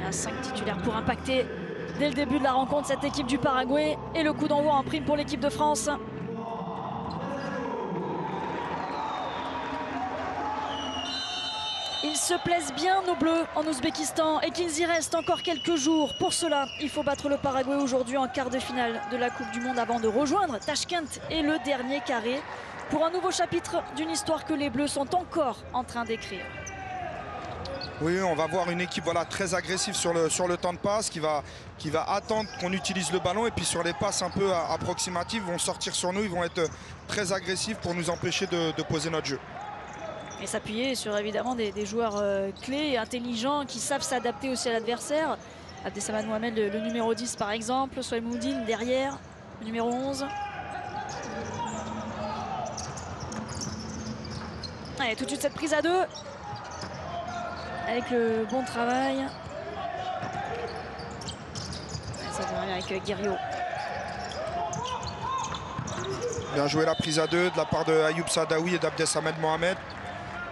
à 5 titulaires pour impacter dès le début de la rencontre cette équipe du Paraguay. Et le coup d'envoi en prime pour l'équipe de France. Ils se plaisent bien, nos Bleus, en Ouzbékistan, et qu'il y reste encore quelques jours. Pour cela, il faut battre le Paraguay aujourd'hui en quart de finale de la Coupe du Monde avant de rejoindre Tashkent et le dernier carré pour un nouveau chapitre d'une histoire que les Bleus sont encore en train d'écrire. Oui, on va voir une équipe très agressive sur le temps de passe qui va attendre qu'on utilise le ballon, et puis sur les passes un peu approximatives, ils vont sortir sur nous, ils vont être très agressifs pour nous empêcher de poser notre jeu. Et s'appuyer sur évidemment des joueurs clés et intelligents qui savent s'adapter aussi à l'adversaire. Abdessamad Mohamed, le numéro 10 par exemple, Souaï Moudine derrière, le numéro 11. Allez, tout de suite cette prise à deux. Avec le bon travail. Ça devrait avec Guerriot. Bien joué la prise à deux de la part de Ayoub Sadawi et d'Abdessamad Mohamed.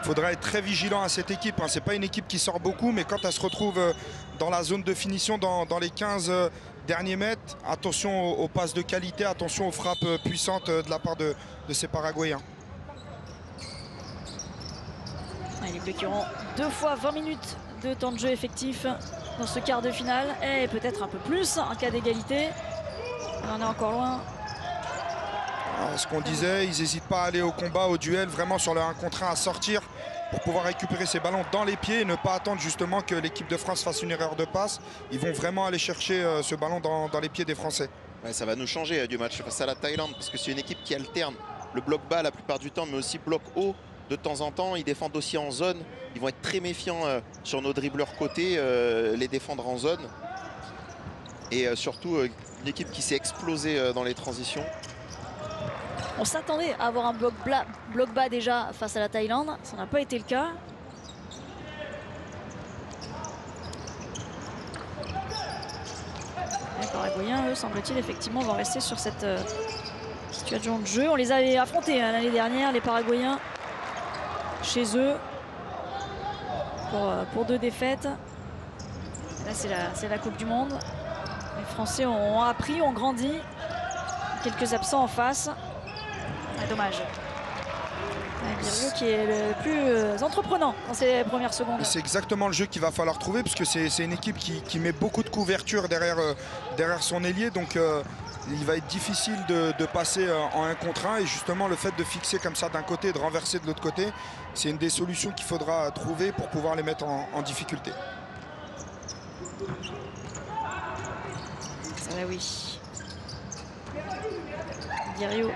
Il faudra être très vigilant à cette équipe. Ce n'est pas une équipe qui sort beaucoup, mais quand elle se retrouve dans la zone de finition, dans les 15 derniers mètres, attention aux passes de qualité, attention aux frappes puissantes de la part de ces Paraguayens. Les Bleus qui auront 2 fois 20 minutes de temps de jeu effectif dans ce quart de finale, et peut-être un peu plus en cas d'égalité. On en est encore loin. Alors, ce qu'on disait, ils n'hésitent pas à aller au combat, au duel, vraiment sur le 1 contre 1, à sortir pour pouvoir récupérer ces ballons dans les pieds et ne pas attendre justement que l'équipe de France fasse une erreur de passe. Ils vont vraiment aller chercher ce ballon dans les pieds des Français. Ouais, ça va nous changer du match face à la Thaïlande, parce que c'est une équipe qui alterne le bloc bas la plupart du temps, mais aussi bloc haut de temps en temps. Ils défendent aussi en zone. Ils vont être très méfiants sur nos dribbleurs côté, les défendre en zone. Et surtout, une équipe qui s'est explosée dans les transitions. On s'attendait à avoir un bloc bas déjà face à la Thaïlande. Ça n'a pas été le cas. Les Paraguayens, eux, semble-t-il, effectivement, vont rester sur cette situation de jeu. On les avait affrontés l'année dernière, les Paraguayens, chez eux, pour 2 défaites. Là, c'est la Coupe du Monde. Les Français ont appris, ont grandi. Quelques absents en face. Dommage. Guerriot qui est le plus entreprenant dans ses premières secondes. C'est exactement le jeu qu'il va falloir trouver, puisque c'est une équipe qui met beaucoup de couverture derrière son ailier. Donc il va être difficile de passer en 1 contre 1. Et justement, le fait de fixer comme ça d'un côté et de renverser de l'autre côté, c'est une des solutions qu'il faudra trouver pour pouvoir les mettre en difficulté. Ça va, oui. Guerriot.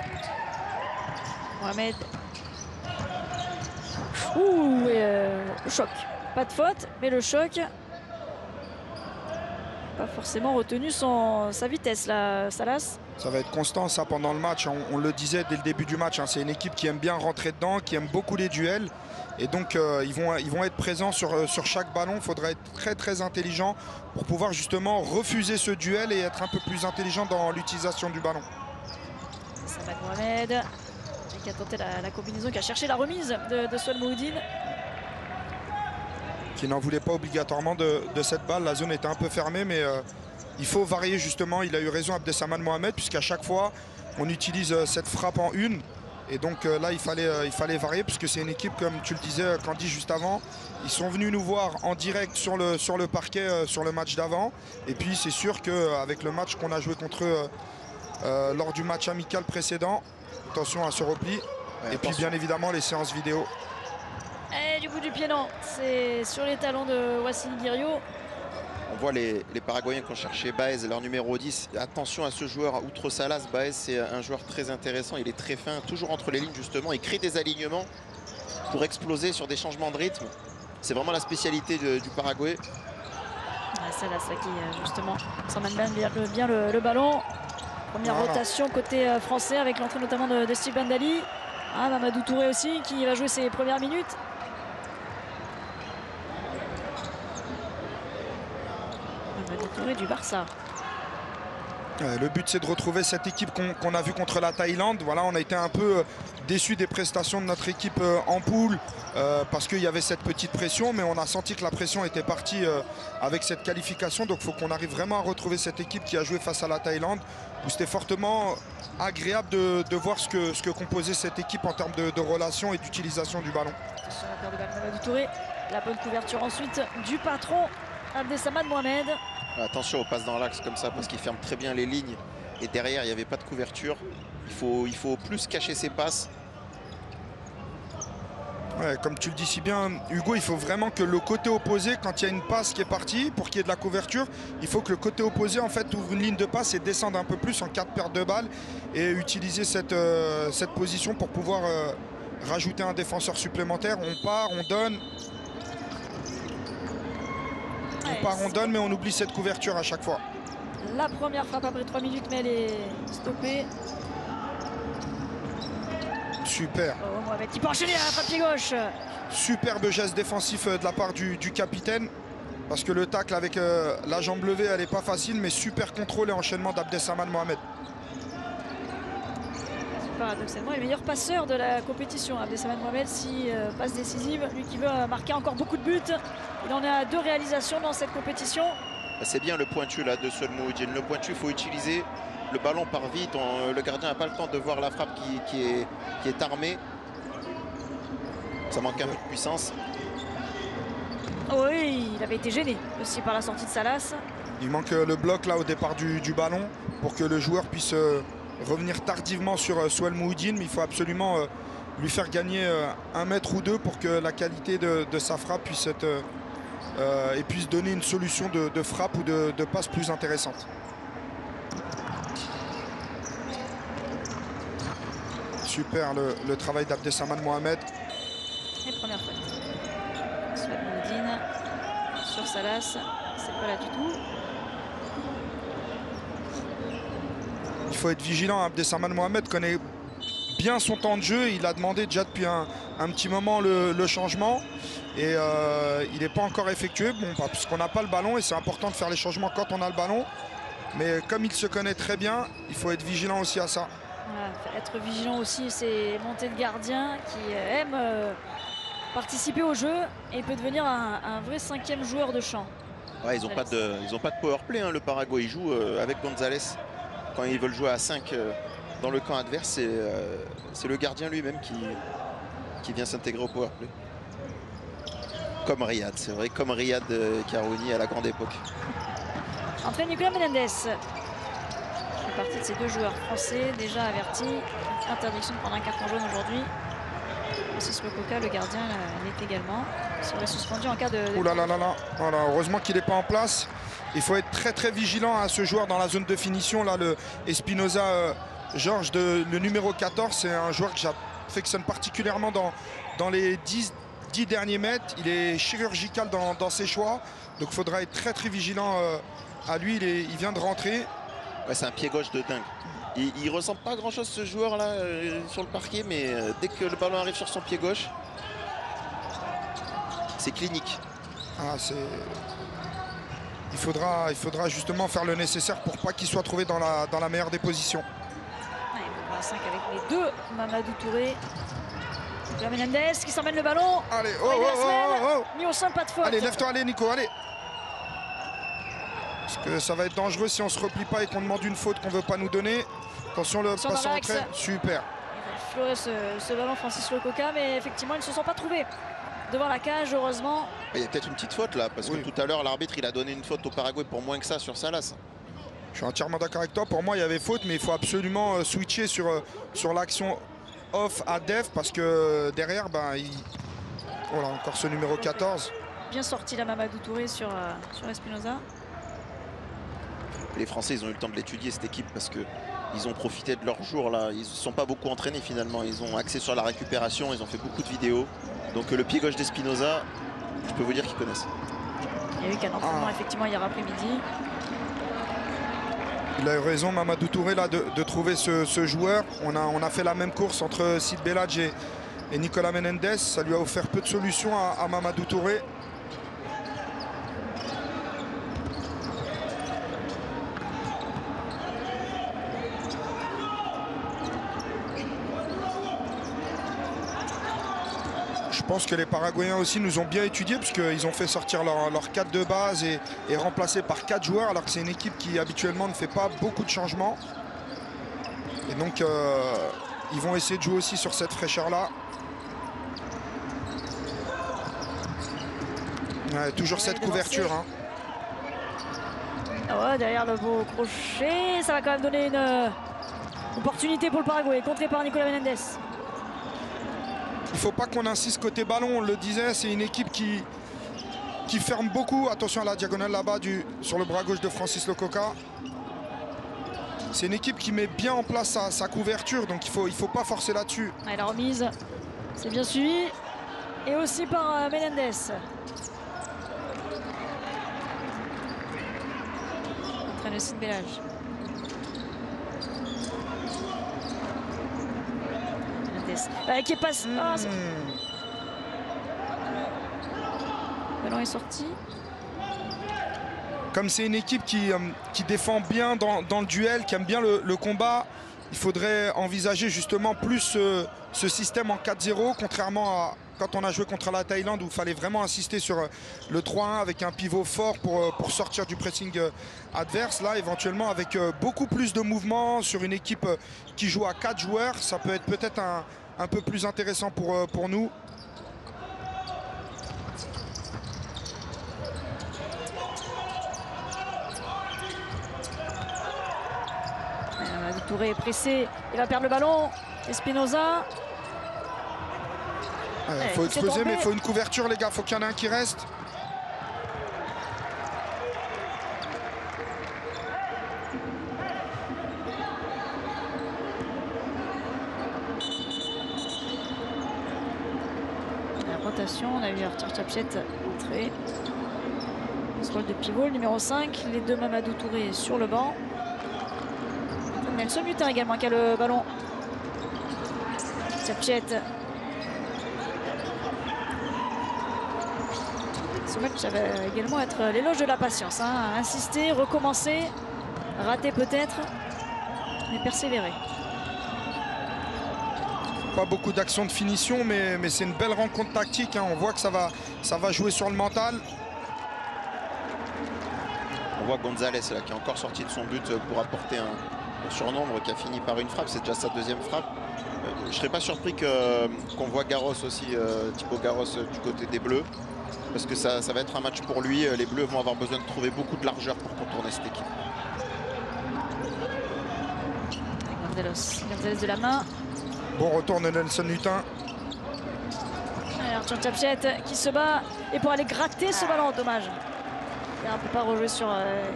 Mohamed. Ouh, le choc. Pas de faute, mais le choc. Pas forcément retenu sa vitesse, là, Salas. Ça va être constant, ça, pendant le match. On le disait dès le début du match. C'est une équipe qui aime bien rentrer dedans, qui aime beaucoup les duels. Et donc, ils vont être présents sur chaque ballon. Il faudra être très, très intelligent pour pouvoir justement refuser ce duel et être un peu plus intelligent dans l'utilisation du ballon. Samad Mohamed. Qui a tenté la combinaison, qui a cherché la remise de Souaï Moudine. Qui n'en voulait pas obligatoirement de cette balle. La zone était un peu fermée, mais il faut varier justement. Il a eu raison, Abdessamad Mohamed, puisqu'à chaque fois, on utilise cette frappe en une. Et donc là, il fallait varier, puisque c'est une équipe, comme tu le disais, Candy, juste avant. Ils sont venus nous voir en direct sur le parquet, sur le match d'avant. Et puis, c'est sûr qu'avec le match qu'on a joué contre eux lors du match amical précédent, attention à ce repli. Ouais, et puis bien évidemment les séances vidéo. Et du bout du pied, non. C'est sur les talons de Wassily Guerriot. On voit les Paraguayens qui ont cherché Baez, leur numéro 10. Attention à ce joueur, outre Salas, Baez c'est un joueur très intéressant. Il est très fin, toujours entre les lignes justement. Il crée des alignements pour exploser sur des changements de rythme. C'est vraiment la spécialité du Paraguay. Ouais, Salas là, qui justement s'emmène bien le ballon. Première rotation côté français avec l'entrée notamment de Steve Bandali. Mamadou Touré aussi qui va jouer ses premières minutes. Mamadou Touré du Barça. Le but, c'est de retrouver cette équipe qu'on a vue contre la Thaïlande. Voilà, on a été un peu déçus des prestations de notre équipe en poule parce qu'il y avait cette petite pression, mais on a senti que la pression était partie avec cette qualification. Donc il faut qu'on arrive vraiment à retrouver cette équipe qui a joué face à la Thaïlande, où c'était fortement agréable de voir ce que composait cette équipe en termes de relations et d'utilisation du ballon. Attention, la paire de balles Mamadou Touré. La bonne couverture ensuite du patron Abdessamad Mohamed. Attention aux passes dans l'axe comme ça parce qu'il ferme très bien les lignes. Et derrière, il n'y avait pas de couverture. Il faut plus cacher ses passes. Ouais, comme tu le dis si bien, Hugo, il faut vraiment que le côté opposé, quand il y a une passe qui est partie, pour qu'il y ait de la couverture, il faut que le côté opposé en fait ouvre une ligne de passe et descende un peu plus en cas de perte de balle et utiliser cette position pour pouvoir rajouter un défenseur supplémentaire. On part, on donne. On donne, mais on oublie cette couverture à chaque fois. La première frappe après 3 minutes, mais elle est stoppée. Super. Oh, Mohamed qui peut enchaîner à la frappe pied gauche. Superbe geste défensif de la part du capitaine. Parce que le tacle avec la jambe levée, elle n'est pas facile, mais super contrôle et enchaînement d'Abdessamad Mohamed. Paradoxalement, le meilleur passeur de la compétition, Abdessamad Mohamed, si passe décisive, lui qui veut marquer encore beaucoup de buts. Il en est à 2 réalisations dans cette compétition. C'est bien le pointu là de Souel Mouhoudine. Le pointu, il faut utiliser. Le ballon part vite. Le gardien n'a pas le temps de voir la frappe qui est armée. Ça manque un peu de puissance. Oh oui, il avait été gêné aussi par la sortie de Salas. Il manque le bloc là au départ du ballon pour que le joueur puisse revenir tardivement sur Souel Mouhoudine, mais il faut absolument lui faire gagner 1 mètre ou 2 pour que la qualité de sa frappe puisse être et puisse donner une solution de frappe ou de passe plus intéressante. Super le travail d'Abdessamad Mohamed. Et première faute. Souel Mouhoudine sur Salas, c'est pas là du tout. Il faut être vigilant. Abdessamad Mohamed connaît bien son temps de jeu. Il a demandé déjà depuis un petit moment le changement. Et il n'est pas encore effectué. Bon, parce qu'on n'a pas le ballon et c'est important de faire les changements quand on a le ballon. Mais comme il se connaît très bien, il faut être vigilant aussi à ça. Voilà, être vigilant aussi, c'est monter de gardien qui aime participer au jeu et peut devenir un vrai 5e joueur de champ. Ouais, ils n'ont pas de power play, hein, le Paraguay. Ils jouent avec Gonzalez. Quand ils veulent jouer à 5 dans le camp adverse, c'est le gardien lui-même qui vient s'intégrer au powerplay. Comme Riyad, c'est vrai, comme Riyad Karouni à la grande époque. Entrée Nicolas Menendez. Fait partie de ces 2 joueurs français déjà avertis. Interdiction de prendre un carton jaune aujourd'hui. Francis Lococa, le gardien, l'est également. Il serait suspendu en cas de... Ouh là là là là. Voilà, heureusement qu'il n'est pas en place. Il faut être très très vigilant à ce joueur dans la zone de finition. Là, le Espinoza Georges, le numéro 14, c'est un joueur que j'affectionne particulièrement dans les 10 derniers mètres. Il est chirurgical dans ses choix. Donc il faudra être très très vigilant à lui. Il vient de rentrer. Ouais, c'est un pied gauche de dingue. Il ressemble pas à grand chose ce joueur là sur le parquet, mais dès que le ballon arrive sur son pied gauche, c'est clinique. Ah, il faudra justement faire le nécessaire pour pas qu'il soit trouvé dans la meilleure des positions. Ouais, 5 avec les 2 Mamadou Touré. Nicolas Menendez qui s'emmène le ballon. Allez, mis au sol, pas de faute. Allez, lève-toi, allez Nico, allez. Parce que ça va être dangereux si on se replie pas et qu'on demande une faute qu'on veut pas nous donner. Attention, le passe en retrait. Super. Il va fleurer ce ballon Francis Lococa, mais effectivement ils ne se sont pas trouvés devant la cage, heureusement. Il y a peut-être une petite faute là, parce que tout à l'heure l'arbitre il a donné une faute au Paraguay pour moins que ça sur Salas. Je suis entièrement d'accord avec toi. Pour moi il y avait faute, mais il faut absolument switcher sur l'action off à def, parce que derrière voilà, encore ce numéro 14. Bien sorti la Mamadou Touré sur Espinoza. Les Français ils ont eu le temps de l'étudier cette équipe, parce que ils ont profité de leur jour là. Ils ne se sont pas beaucoup entraînés finalement. Ils ont axé sur la récupération, ils ont fait beaucoup de vidéos. Donc le pied gauche d'Espinoza, je peux vous dire qu'ils connaissent. Il y a eu qu'un entraînement effectivement hier après-midi. Il a eu raison Mamadou Touré là de trouver ce joueur. On a fait la même course entre Sid Belhadj et Nicolas Menendez. Ça lui a offert peu de solutions à Mamadou Touré. pense que les Paraguayens aussi nous ont bien étudiés puisqu'ils ont fait sortir leur 4 de base et remplacé par 4 joueurs alors que c'est une équipe qui habituellement ne fait pas beaucoup de changements. Et donc ils vont essayer de jouer aussi sur cette fraîcheur-là. Ouais, toujours cette couverture. Hein. Ah ouais, derrière le beau crochet, ça va quand même donner une opportunité pour le Paraguay, contré par Nicolas Menendez. Il ne faut pas qu'on insiste côté ballon, on le disait, c'est une équipe qui ferme beaucoup. Attention à la diagonale là-bas sur le bras gauche de Francis Lococa. C'est une équipe qui met bien en place sa couverture, donc il faut pas forcer là-dessus. Ah, la remise, c'est bien suivi. Et aussi par Menendez. Entraîne le Sid Bellage. Qui est passé. Le ballon est sorti. Comme c'est une équipe qui défend bien dans le duel, qui aime bien le combat, il faudrait envisager justement plus ce système en 4-0, contrairement à quand on a joué contre la Thaïlande où il fallait vraiment insister sur le 3-1 avec un pivot fort pour sortir du pressing adverse. Là, éventuellement, avec beaucoup plus de mouvements sur une équipe qui joue à 4 joueurs, ça peut être peut-être un peu plus intéressant pour nous. Touré est pressé, il va perdre le ballon. Espinoza. Il faut exploser, mais il faut une couverture, les gars. Il faut qu'il y en ait un qui reste. La rotation, on a vu Arthur Tchapchet entrer. Ce rôle de pivot, le numéro 5. Les deux Mamadou Touré sur le banc. Nelson Mutin également qui a le ballon. Tchapchet. Ce match va également être l'éloge de la patience. Hein. Insister, recommencer, rater peut-être, mais persévérer. Pas beaucoup d'actions de finition, mais c'est une belle rencontre tactique. Hein. On voit que ça va jouer sur le mental. On voit Gonzalez là, qui est encore sorti de son but pour apporter un surnombre, qui a fini par une frappe. C'est déjà sa deuxième frappe. Je ne serais pas surpris qu'on voit Garros aussi, Thibaut Garros du côté des Bleus. Parce que ça va être un match pour lui. Les Bleus vont avoir besoin de trouver beaucoup de largeur pour contourner cette équipe. Gonzalez de la main. Bon retour de Nelson Mutin. Arthur Tchapchet qui se bat et pour aller gratter ce ballon, dommage. Il ne peut pas rejouer sur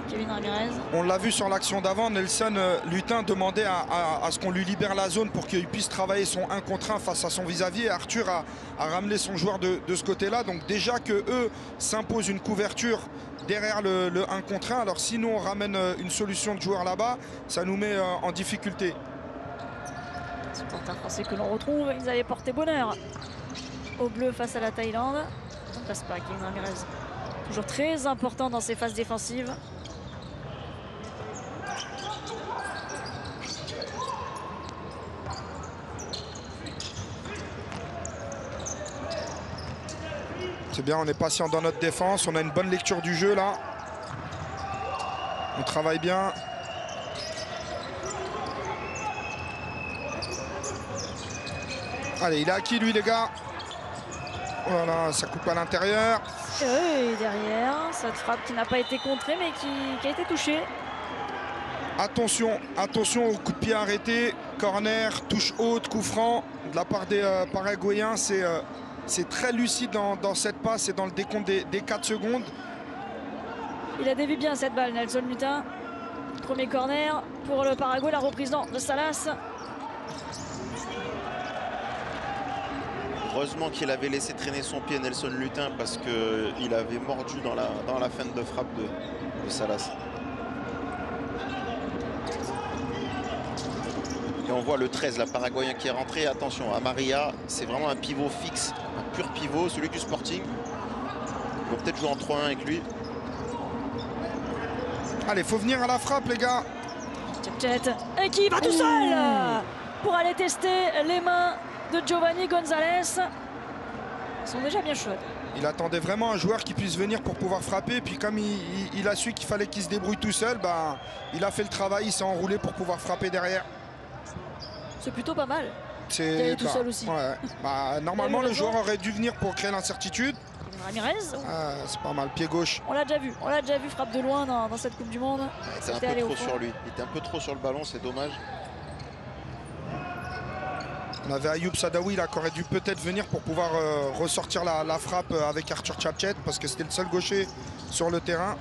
Kevin Ramirez. On l'a vu sur l'action d'avant, Nelson Mutin demandait à ce qu'on lui libère la zone pour qu'il puisse travailler son 1 contre 1 face à son vis-à-vis. Et Arthur a ramené son joueur de ce côté-là. Donc déjà que eux s'imposent une couverture derrière le 1 contre 1. Alors si nous on ramène une solution de joueur là-bas, ça nous met en difficulté. Supporters français que l'on retrouve, ils avaient porté bonheur au bleu face à la Thaïlande. Ça ne passe pas, Kevin Ramirez. Toujours très important dans ses phases défensives. C'est bien, on est patient dans notre défense. On a une bonne lecture du jeu là. On travaille bien. Allez, il est acquis lui les gars. Voilà, ça coupe à l'intérieur. Et derrière, cette frappe qui n'a pas été contrée mais qui a été touchée. Attention, attention au coup de pied arrêté. Corner, touche haute, coup franc de la part des Paraguayens. C'est très lucide dans cette passe et dans le décompte des 4 secondes. Il a dévié bien cette balle, Nelson Mutin. Premier corner pour le Paraguay, la reprise de Salas. Heureusement qu'il avait laissé traîner son pied Nelson Mutin parce qu'il avait mordu dans la fin de frappe de Salas. Et on voit le 13, la Paraguayen qui est rentré. Attention, à Maria, c'est vraiment un pivot fixe, un pur pivot, celui du Sporting. Il va peut-être jouer en 3-1 avec lui. Allez, faut venir à la frappe les gars. Tchapchet, et qui va tout seul pour aller tester les mains de Giovanni Gonzalez. Ils sont déjà bien chauds. Il attendait vraiment un joueur qui puisse venir pour pouvoir frapper. Puis comme il a su qu'il fallait qu'il se débrouille tout seul, ben, il a fait le travail, il s'est enroulé pour pouvoir frapper derrière. C'est plutôt pas mal. C'est tout seul aussi. Ouais. Bah, normalement, le joueur aurait dû venir pour créer l'incertitude. Ramirez, c'est pas mal, pied gauche. on l'a déjà vu, frappe de loin dans cette Coupe du Monde. C'est un peu trop sur lui. Il était un peu trop sur le ballon, c'est dommage. On avait Ayoub Sadawi là qui aurait dû peut-être venir pour pouvoir ressortir la frappe avec Arthur Tchatchet parce que c'était le seul gaucher sur le terrain.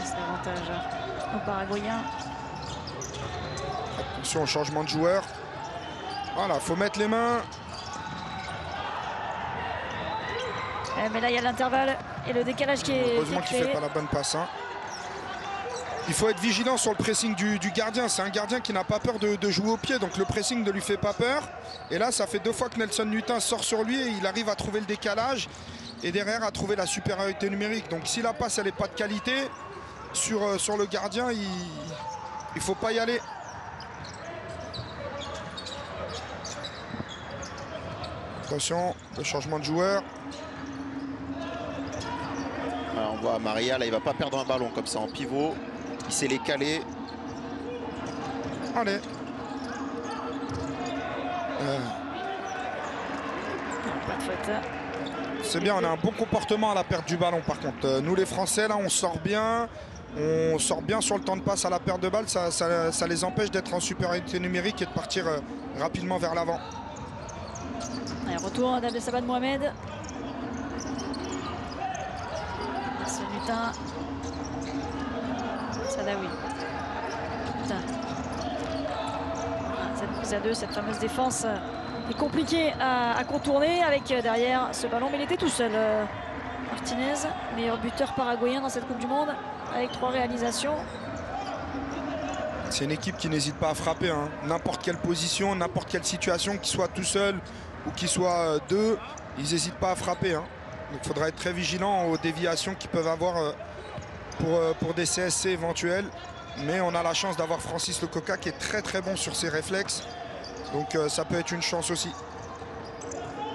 C'est l'avantage aux Paraguayens. Attention au changement de joueur. Voilà, faut mettre les mains. Mais là il y a l'intervalle et le décalage qui est Heureusement qu'il ne fait pas la bonne passe. Hein. Il faut être vigilant sur le pressing du gardien. C'est un gardien qui n'a pas peur de jouer au pied. Donc le pressing ne lui fait pas peur. Et là, ça fait 2 fois que Nelson Nutin sort sur lui et il arrive à trouver le décalage. Et derrière, à trouver la supériorité numérique. Donc si la passe, elle n'est pas de qualité, sur le gardien, il ne faut pas y aller. Attention, le changement de joueur. Alors, on voit Maria, là, il ne va pas perdre un ballon comme ça en pivot. Il sait les caler. Allez. Pas de faute. C'est bien, on a un bon comportement à la perte du ballon par contre. Nous les Français, là, on sort bien. On sort bien sur le temps de passe à la perte de balle. Ça les empêche d'être en supériorité numérique et de partir rapidement vers l'avant. Retour d'Abdessamad Mohamed. C'est Nutin. Sadawi. Nutin. Cette prise à 2, cette fameuse défense est compliquée à contourner avec derrière ce ballon. Mais il était tout seul. Martinez, meilleur buteur paraguayen dans cette Coupe du Monde avec 3 réalisations. C'est une équipe qui n'hésite pas à frapper. Hein. N'importe quelle position, n'importe quelle situation, qu'il soit tout seul ou qu'il soit 2, ils n'hésitent pas à frapper. Hein. Donc il faudra être très vigilant aux déviations qu'ils peuvent avoir pour des CSC éventuels. Mais on a la chance d'avoir Francis Lococa qui est très très bon sur ses réflexes. Donc ça peut être une chance aussi.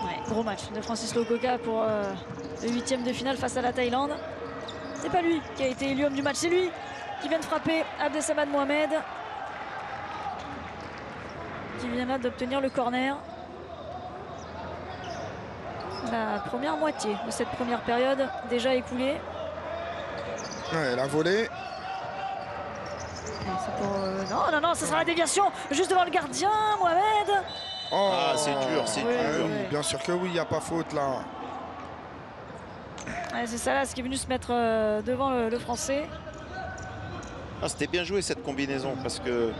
Ouais, gros match de Francis Lococa pour le 8e de finale face à la Thaïlande. C'est pas lui qui a été élu homme du match, c'est lui qui vient de frapper Abdessamad Mohamed. Qui vient là d'obtenir le corner. La première moitié de cette première période déjà écoulée. Ouais, la volée. Non, ce sera la déviation juste devant le gardien, Mohamed. Oh, c'est dur, c'est dur. Oui, bien sûr que oui, il n'y a pas faute là. Ouais, c'est Salas qui est venu se mettre devant le Français. C'était bien joué cette combinaison parce que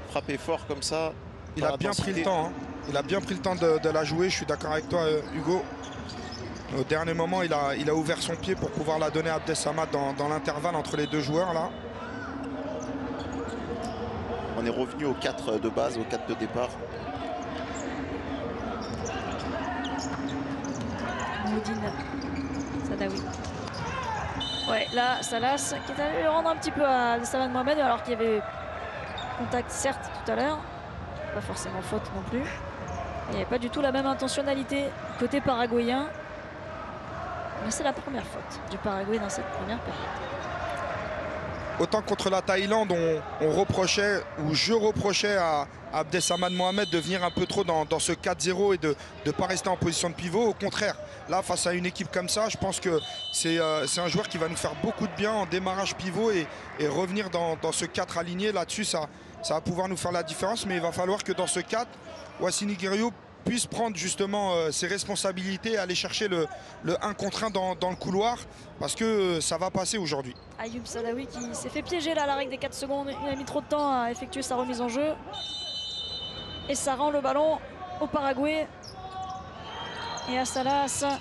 frapper fort comme ça. Il a bien pris le temps. Hein. Il a bien pris le temps de la jouer. Je suis d'accord avec toi, Hugo. Au dernier moment, il a ouvert son pied pour pouvoir la donner à Abdessamad dans l'intervalle entre les 2 joueurs là. On est revenu au 4 de base, au 4 de départ. Moudine. Sadawi. Ouais, là, Salas qui est allé le rendre un petit peu à Abdessamad Mohamed alors qu'il y avait contact certes tout à l'heure. Pas forcément faute non plus. Il n'y avait pas du tout la même intentionnalité côté paraguayen. Mais c'est la première faute du Paraguay dans cette première période. Autant contre la Thaïlande, on reprochait, ou je reprochais à Abdessamad Mohamed de venir un peu trop dans ce 4-0 et de ne pas rester en position de pivot. Au contraire, là, face à une équipe comme ça, je pense que c'est un joueur qui va nous faire beaucoup de bien en démarrage pivot et revenir dans ce 4 aligné. Là-dessus, ça va pouvoir nous faire la différence. Mais il va falloir que dans ce 4, Wassini Guerreiro puisse prendre justement ses responsabilités et aller chercher le 1 contre 1 dans le couloir parce que ça va passer aujourd'hui. Ayoub Sadawi qui s'est fait piéger là à la règle des 4 secondes. Il a mis trop de temps à effectuer sa remise en jeu. Et ça rend le ballon au Paraguay. Et à Salas. Ça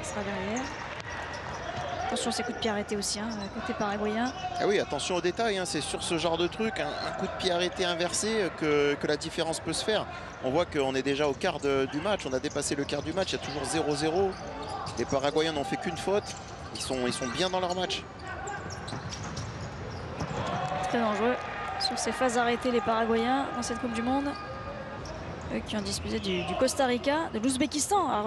sera derrière. Attention ces coups de pied arrêtés aussi, hein, côté paraguayen. Ah oui, attention aux détails, hein, c'est sur ce genre de truc, un coup de pied arrêté inversé que la différence peut se faire. On voit qu'on est déjà au quart du match, on a dépassé le quart du match, il y a toujours 0-0. Les Paraguayens n'ont fait qu'une faute, ils sont bien dans leur match. Très dangereux. sur ces phases arrêtées les Paraguayens dans cette Coupe du Monde. Eux qui ont disputé du Costa Rica, de l'Ouzbékistan,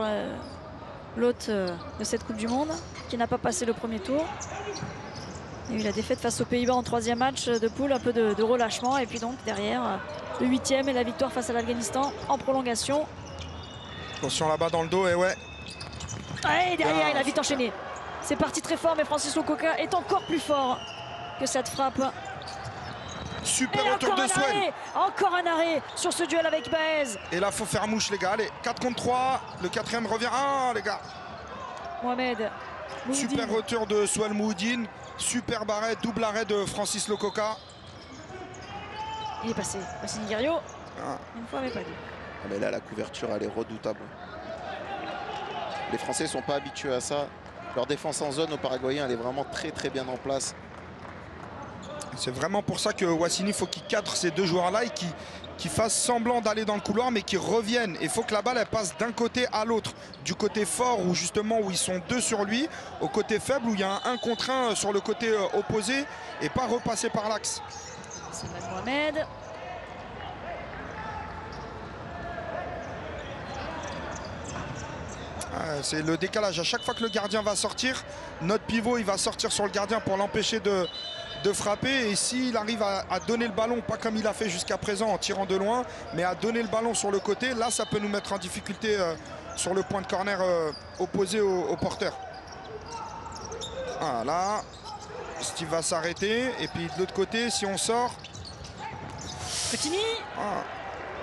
l'hôte de cette Coupe du Monde, qui n'a pas passé le premier tour. Il y a eu la défaite face aux Pays-Bas en 3e match de poule, un peu de relâchement. Et puis donc derrière, le 8e et la victoire face à l'Afghanistan en prolongation. Attention là-bas dans le dos, et ouais. Et derrière, il a vite enchaîné. C'est parti très fort, mais Francis Lococa est encore plus fort que cette frappe. Super retour de Swell. Encore un arrêt sur ce duel avec Baez. Et là, faut faire mouche, les gars. Allez, 4 contre 3. Le 4e revient. Ah, les gars. Mohamed Mouhoudine. Super retour de Swell Mouhoudine. Super arrêt, double arrêt de Francis Lococa. Il est passé. Wassily Guerriero. Ah. Une fois, mais pas deux. Mais là, la couverture, elle est redoutable. Les Français ne sont pas habitués à ça. Leur défense en zone aux Paraguayens, elle est vraiment très bien en place. C'est vraiment pour ça que Wassily, faut qu'il cadre ces deux joueurs-là et qu'il fasse semblant d'aller dans le couloir, mais qu'ils reviennent. Il faut que la balle elle passe d'un côté à l'autre. Du côté fort, où justement où ils sont deux sur lui, au côté faible, où il y a un contre un sur le côté opposé, et pas repasser par l'axe. C'est Mohamed. C'est le décalage. À chaque fois que le gardien va sortir, notre pivot il va sortir sur le gardien pour l'empêcher de frapper. Et s'il arrive à donner le ballon, pas comme il a fait jusqu'à présent en tirant de loin, mais à donner le ballon sur le côté, là ça peut nous mettre en difficulté sur le point de corner opposé au porteur. Voilà. Steve va s'arrêter. Et puis de l'autre côté, si on sort... Coutinho.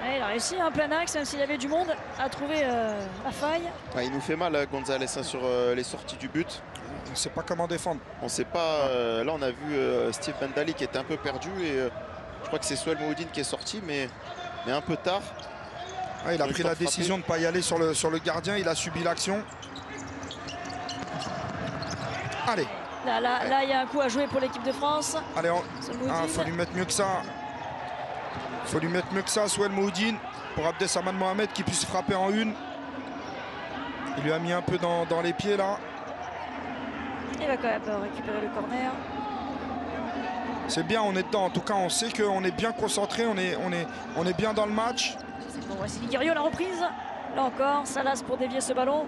Ouais, il a réussi un plein axe, même s'il y avait du monde, à trouver la faille. Ouais, il nous fait mal, Gonzalez, sur les sorties du but. On ne sait pas comment défendre. On ne sait pas. Là, on a vu Steve Bendali qui était un peu perdu. Et je crois que c'est Swell Mouhoudine qui est sorti, mais un peu tard. Ouais, il a pris la décision de ne pas y aller sur le gardien. Il a subi l'action. Allez. Là, il y a un coup à jouer pour l'équipe de France. Allez, il faut lui mettre mieux que ça. Il faut lui mettre mieux que ça, Swell Mouhoudine, pour Abdessamad Mohamed qui puisse frapper en une. Il lui a mis un peu dans les pieds là. Il va quand même récupérer le corner. C'est bien, on est dedans. En tout cas, on sait qu'on est bien concentré, on est bien dans le match. C'est bon, Wassily Guerriero, la reprise. Là encore, Salas pour dévier ce ballon.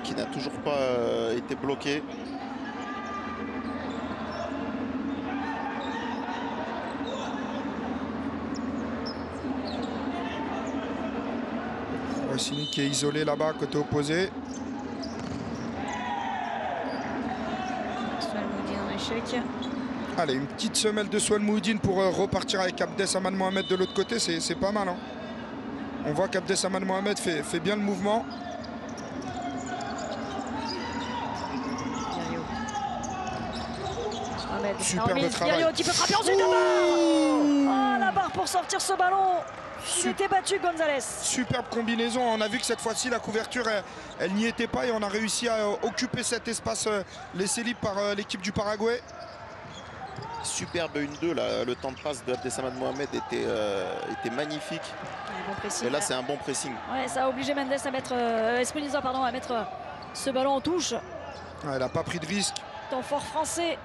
Qui n'a toujours pas été bloqué. Wassily qui est isolé là-bas, côté opposé. Swell Mouhoudine en échec. Allez, une petite semelle de Swell Mouhoudine pour repartir avec Abdessamad Mohamed de l'autre côté, c'est pas mal. Hein. On voit qu'Abdessamad Mohamed fait bien le mouvement. Superbe travail. Guerriero qui peut frapper ensuite la barre. La barre pour sortir ce ballon. Il était battu, Gonzalez. Superbe combinaison. On a vu que cette fois-ci, la couverture, elle n'y était pas et on a réussi à occuper cet espace laissé libre par l'équipe du Paraguay. Superbe 1-2. Le temps de passe de Abdessamad Mohamed était magnifique. Bon pressing, et là, c'est un bon pressing. Ouais, ça a obligé Mendes à mettre Espriliza, pardon, à mettre ce ballon en touche. Ouais, elle n'a pas pris de risque. Temps fort français.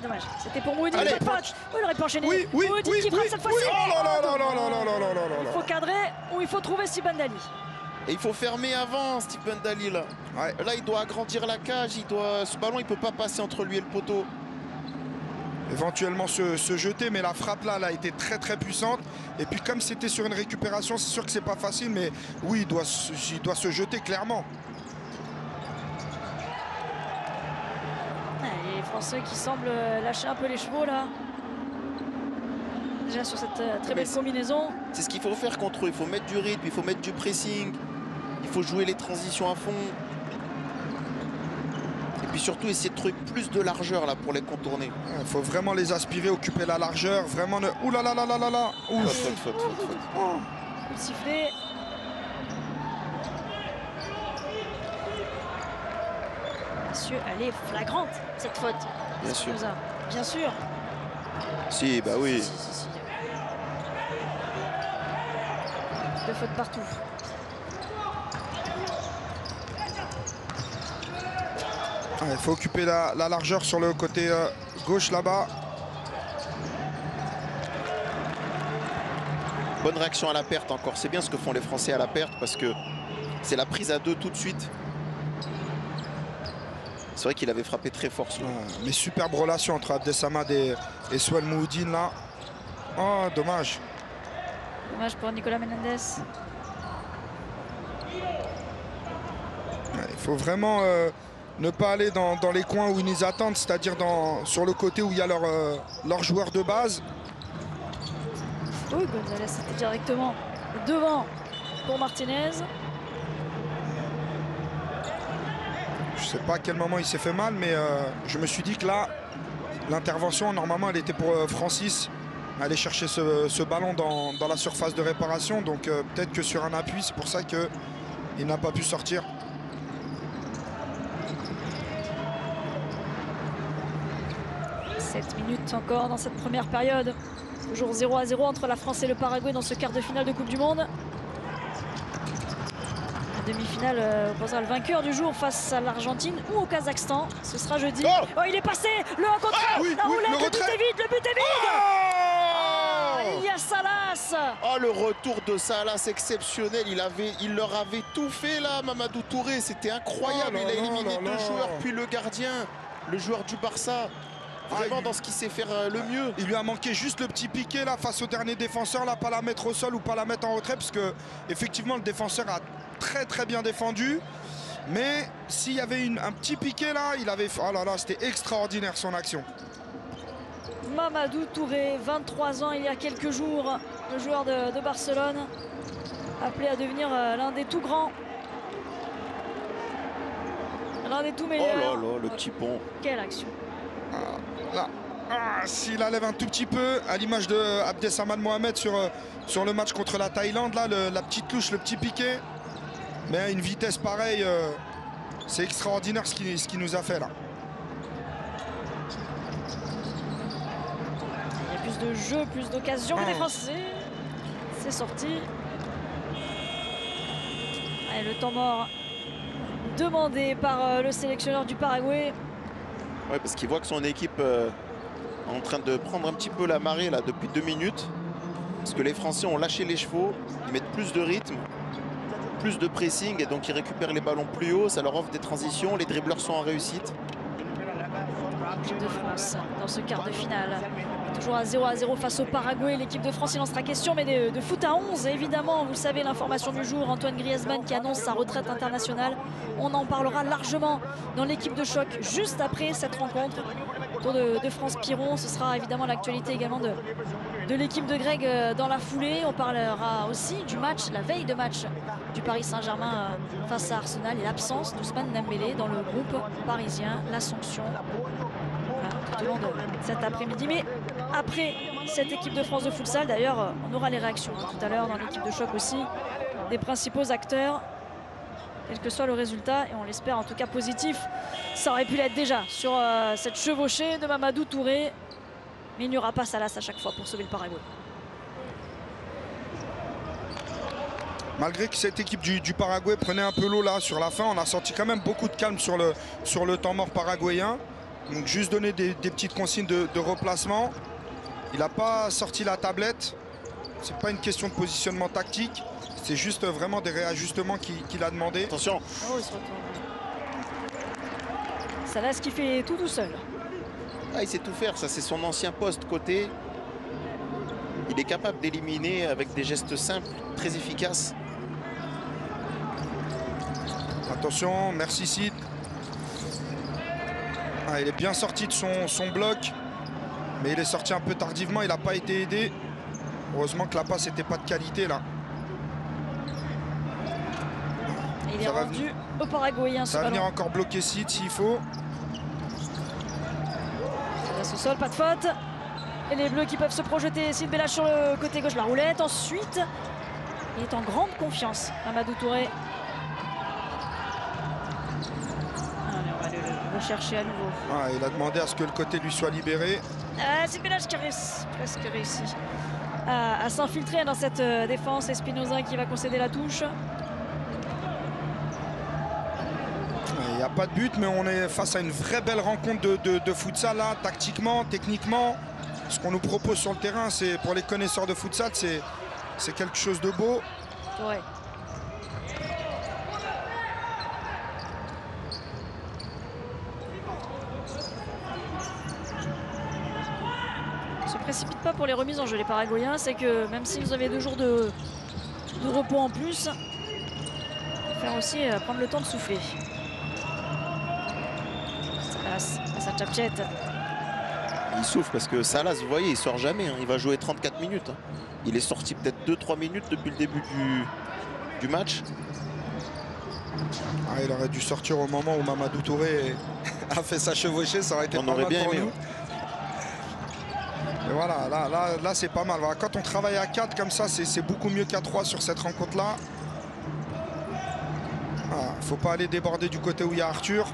Dommage. C'était pour Mouhoudine. Il aurait pu enchaîner. Oui, qui frappe cette fois-ci. Il faut cadrer ou il faut trouver Steve Bendali. Et il faut fermer avant Steve Bendali là. Ouais. Là, il doit agrandir la cage. Ce ballon, il ne peut pas passer entre lui et le poteau. Éventuellement se jeter, mais la frappe là, elle a été très puissante. Et puis comme c'était sur une récupération, c'est sûr que c'est pas facile, mais oui, il doit se jeter clairement. Les Français qui semblent lâcher un peu les chevaux là. Déjà sur cette très belle combinaison. C'est ce qu'il faut faire contre eux. Il faut mettre du rythme, il faut mettre du pressing. Il faut jouer les transitions à fond. Et puis surtout essayer de trouver plus de largeur là pour les contourner. Il faut vraiment les aspirer, occuper la largeur. Vraiment ne... Ouh là là là là là là. Faute. Le sifflet. Monsieur, elle est flagrante cette faute. Bien sûr. Bien sûr. Si, bah oui. Si. Deux fautes partout. Il faut occuper la largeur sur le côté gauche là-bas. Bonne réaction à la perte encore. C'est bien ce que font les Français à la perte parce que c'est la prise à 2 tout de suite. C'est vrai qu'il avait frappé très fort. Mais superbe relation entre Abdessamad et Souel Mouhoudine là. Oh, dommage. Dommage pour Nicolas Menendez. Il faut vraiment ne pas aller dans les coins où ils nous attendent, c'est-à-dire sur le côté où il y a leur joueur de base. Oui, Gonzalez était directement devant pour Martinez. Je ne sais pas à quel moment il s'est fait mal, mais je me suis dit que là, l'intervention, normalement, elle était pour Francis. Aller chercher ce ballon dans la surface de réparation. Donc peut-être que sur un appui, c'est pour ça qu'il n'a pas pu sortir. « 7 minutes encore dans cette première période. Toujours 0-0 entre la France et le Paraguay dans ce quart de finale de Coupe du Monde. La demi-finale opposera le vainqueur du jour face à l'Argentine ou au Kazakhstan. Ce sera jeudi. Oh, il est passé. Le 1 contre 1. Oui, la roulette, le but est vide. Le but est vide. Il y a Salas. Oh, le retour de Salas exceptionnel. Il leur avait tout fait là, Mamadou Touré. C'était incroyable. Il a éliminé 2 joueurs, puis le gardien, le joueur du Barça. Vraiment dans ce qu'il sait faire le mieux. Il lui a manqué juste le petit piqué là face au dernier défenseur, là, pas la mettre au sol ou pas la mettre en retrait, parce que effectivement le défenseur a très bien défendu. Mais s'il y avait un petit piqué là, il avait. Oh là là, c'était extraordinaire son action. Mamadou Touré, 23 ans il y a quelques jours, le joueur de Barcelone, appelé à devenir l'un des tout grands. L'un des tout meilleurs. Oh là là, le petit pont. Quelle action. Là. S'il la lève un tout petit peu, à l'image de Abdessamad Mohamed sur le match contre la Thaïlande, là, la petite touche, le petit piqué. Mais à une vitesse pareille, c'est extraordinaire ce qu'il nous a fait là. Il y a plus de jeux, plus d'occasions des Français. C'est sorti. Allez, le temps mort demandé par le sélectionneur du Paraguay. Ouais, parce qu'il voit que son équipe est en train de prendre un petit peu la marée là depuis 2 minutes. Parce que les Français ont lâché les chevaux, ils mettent plus de rythme, plus de pressing et donc ils récupèrent les ballons plus haut. Ça leur offre des transitions, les dribbleurs sont en réussite. L'équipe de France dans ce quart de finale. Toujours à 0-0 face au Paraguay. L'équipe de France, il en sera question, mais de foot à 11. Évidemment, vous le savez, l'information du jour, Antoine Griezmann qui annonce sa retraite internationale. On en parlera largement dans l'équipe de choc juste après cette rencontre. Tour de France Piron, ce sera évidemment l'actualité également de l'équipe de Greg dans la foulée. On parlera aussi du match, la veille de match du Paris Saint-Germain face à Arsenal et l'absence d'Ousmane Dembélé dans le groupe parisien, la sanction tout au long de cet après-midi. Mais après cette équipe de France de futsal, d'ailleurs, on aura les réactions tout à l'heure dans l'équipe de choc aussi des principaux acteurs, quel que soit le résultat, et on l'espère en tout cas positif. Ça aurait pu l'être déjà sur cette chevauchée de Mamadou Touré, mais il n'y aura pas Salas à chaque fois pour sauver le Paraguay. Malgré que cette équipe du Paraguay prenait un peu l'eau là sur la fin, on a senti quand même beaucoup de calme sur le temps mort paraguayen. Donc juste donner des petites consignes de replacement. Il n'a pas sorti la tablette. C'est pas une question de positionnement tactique. C'est juste vraiment des réajustements qu'il a demandé. Attention. Oh, il se retourne. Salas qui fait tout seul. Ah, il sait tout faire, ça c'est son ancien poste côté. Il est capable d'éliminer avec des gestes simples, très efficaces. Attention, merci Sid. Ah, il est bien sorti de son bloc, mais il est sorti un peu tardivement, il n'a pas été aidé. Heureusement que la passe n'était pas de qualité là. Il est rendu au Paraguayen. Ça va venir encore bloquer Sid s'il faut. Salas au sol, pas de faute. Et les Bleus qui peuvent se projeter. Sid Belhaj sur le côté gauche, la roulette. Ensuite, il est en grande confiance, Mamadou Touré. Chercher à nouveau. Ah, il a demandé à ce que le côté lui soit libéré. C'est Belhaj qui a presque réussi à s'infiltrer dans cette défense. Espinoza qui va concéder la touche. Il y n'y a pas de but, mais on est face à une vraie belle rencontre de futsal là, tactiquement, techniquement. Ce qu'on nous propose sur le terrain, c'est pour les connaisseurs de futsal, c'est quelque chose de beau. Ouais. Ne se précipite pas pour les remises en jeu les Paraguayens, c'est que même s'ils avaient 2 jours de repos en plus, il faut aussi prendre le temps de souffler. Salas face à Chapchet. Il souffle parce que Salas, vous voyez, il sort jamais. Hein. Il va jouer 34 minutes. Hein. Il est sorti peut-être 2-3 minutes depuis le début du match. Ah, il aurait dû sortir au moment où Mamadou Touré a fait sa chevauchée, ça aurait été pas mal bien pour aimé, nous. Et voilà, là c'est pas mal. Voilà, quand on travaille à 4 comme ça, c'est beaucoup mieux qu'à 3 sur cette rencontre-là. Voilà, faut pas aller déborder du côté où il y a Arthur.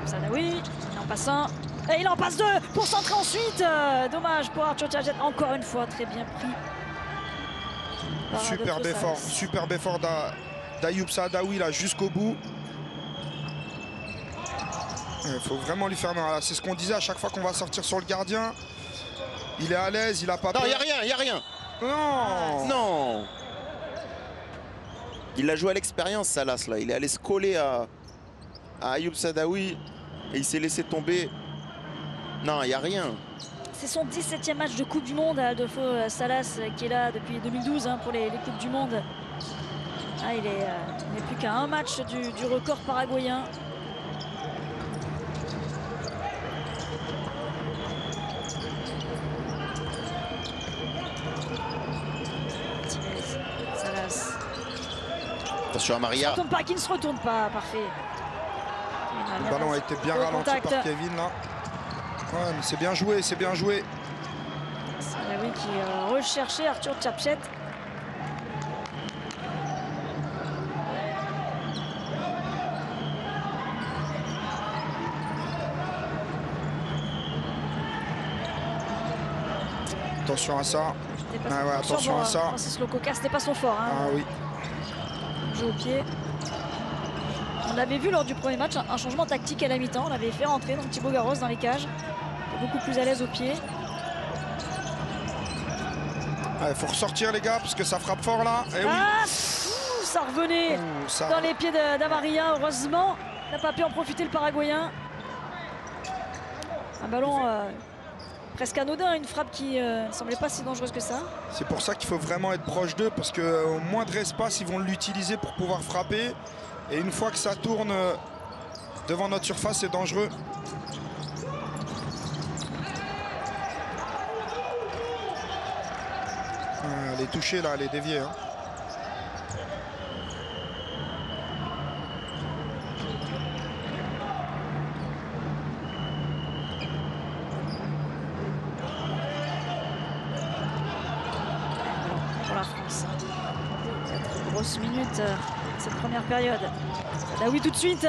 Sadawi, il en passe un. Et il en passe 2 pour centrer ensuite. Dommage pour Arthur Chapchet, encore une fois, très bien pris. Superbe effort d'Ayoub Saadawi là jusqu'au bout. Il faut vraiment lui faire mal. C'est ce qu'on disait à chaque fois qu'on va sortir sur le gardien. Il est à l'aise, il a pas peur. Non, il n'y a rien. Non. Non. Il a joué à l'expérience, Salas, là. Il est allé se coller à Ayoub Saadawi et il s'est laissé tomber. Non, il n'y a rien. C'est son 17e match de Coupe du Monde à Adolfo Salas qui est là depuis 2012 hein, pour les Coupes du Monde. Ah, il n'est plus qu'à un match du record paraguayen. Salas. Attention à Maria. Qui ne se retourne pas, parfait. Le ballon a été bien ralenti par Kevin là. Ouais, mais c'est bien joué, c'est bien joué. Sadawi qui recherchait Arthur Chapchet. Attention à ça. Ah ouais, attention à ça. Francis Lococa, c'était pas son fort. Hein. Ah oui. Jeu au pied. On avait vu lors du premier match un changement tactique à la mi-temps. On avait fait rentrer donc Thibaut Garros dans les cages. Beaucoup plus à l'aise au pied. Il faut ressortir les gars parce que ça frappe fort là. Et oui. Ça revenait dans les pieds d'Amaria. Heureusement, il n'a pas pu en profiter le Paraguayen. Un ballon presque anodin, une frappe qui ne semblait pas si dangereuse que ça. C'est pour ça qu'il faut vraiment être proche d'eux parce qu'au moindre espace, ils vont l'utiliser pour pouvoir frapper. Et une fois que ça tourne devant notre surface, c'est dangereux. Elle est touchée là, elle est déviée. Hein. Pour la France. 4 grosses minutes cette première période. Là oui tout de suite.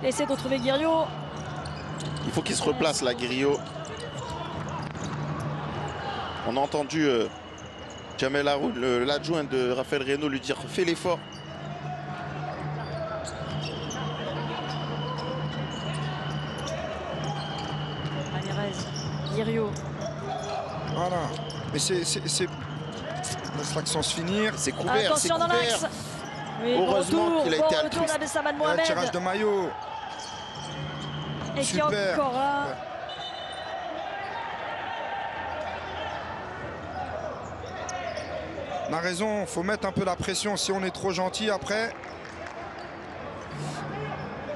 Essaie de retrouver Guiriot. Il faut qu'il se replace là, Guiriot. On a entendu Jamel Haroun, l'adjoint de Raphaël Reynaud, lui dire fais l'effort. Ramirez, Guiriot. Voilà. Mais c'est... Laisse l'action se finir. C'est couvert, attention dans l'axe. Oui, heureusement qu'il a été altruiste. Le tirage de maillot. Et super. Qui encore là. On a raison, il faut mettre un peu la pression si on est trop gentil après.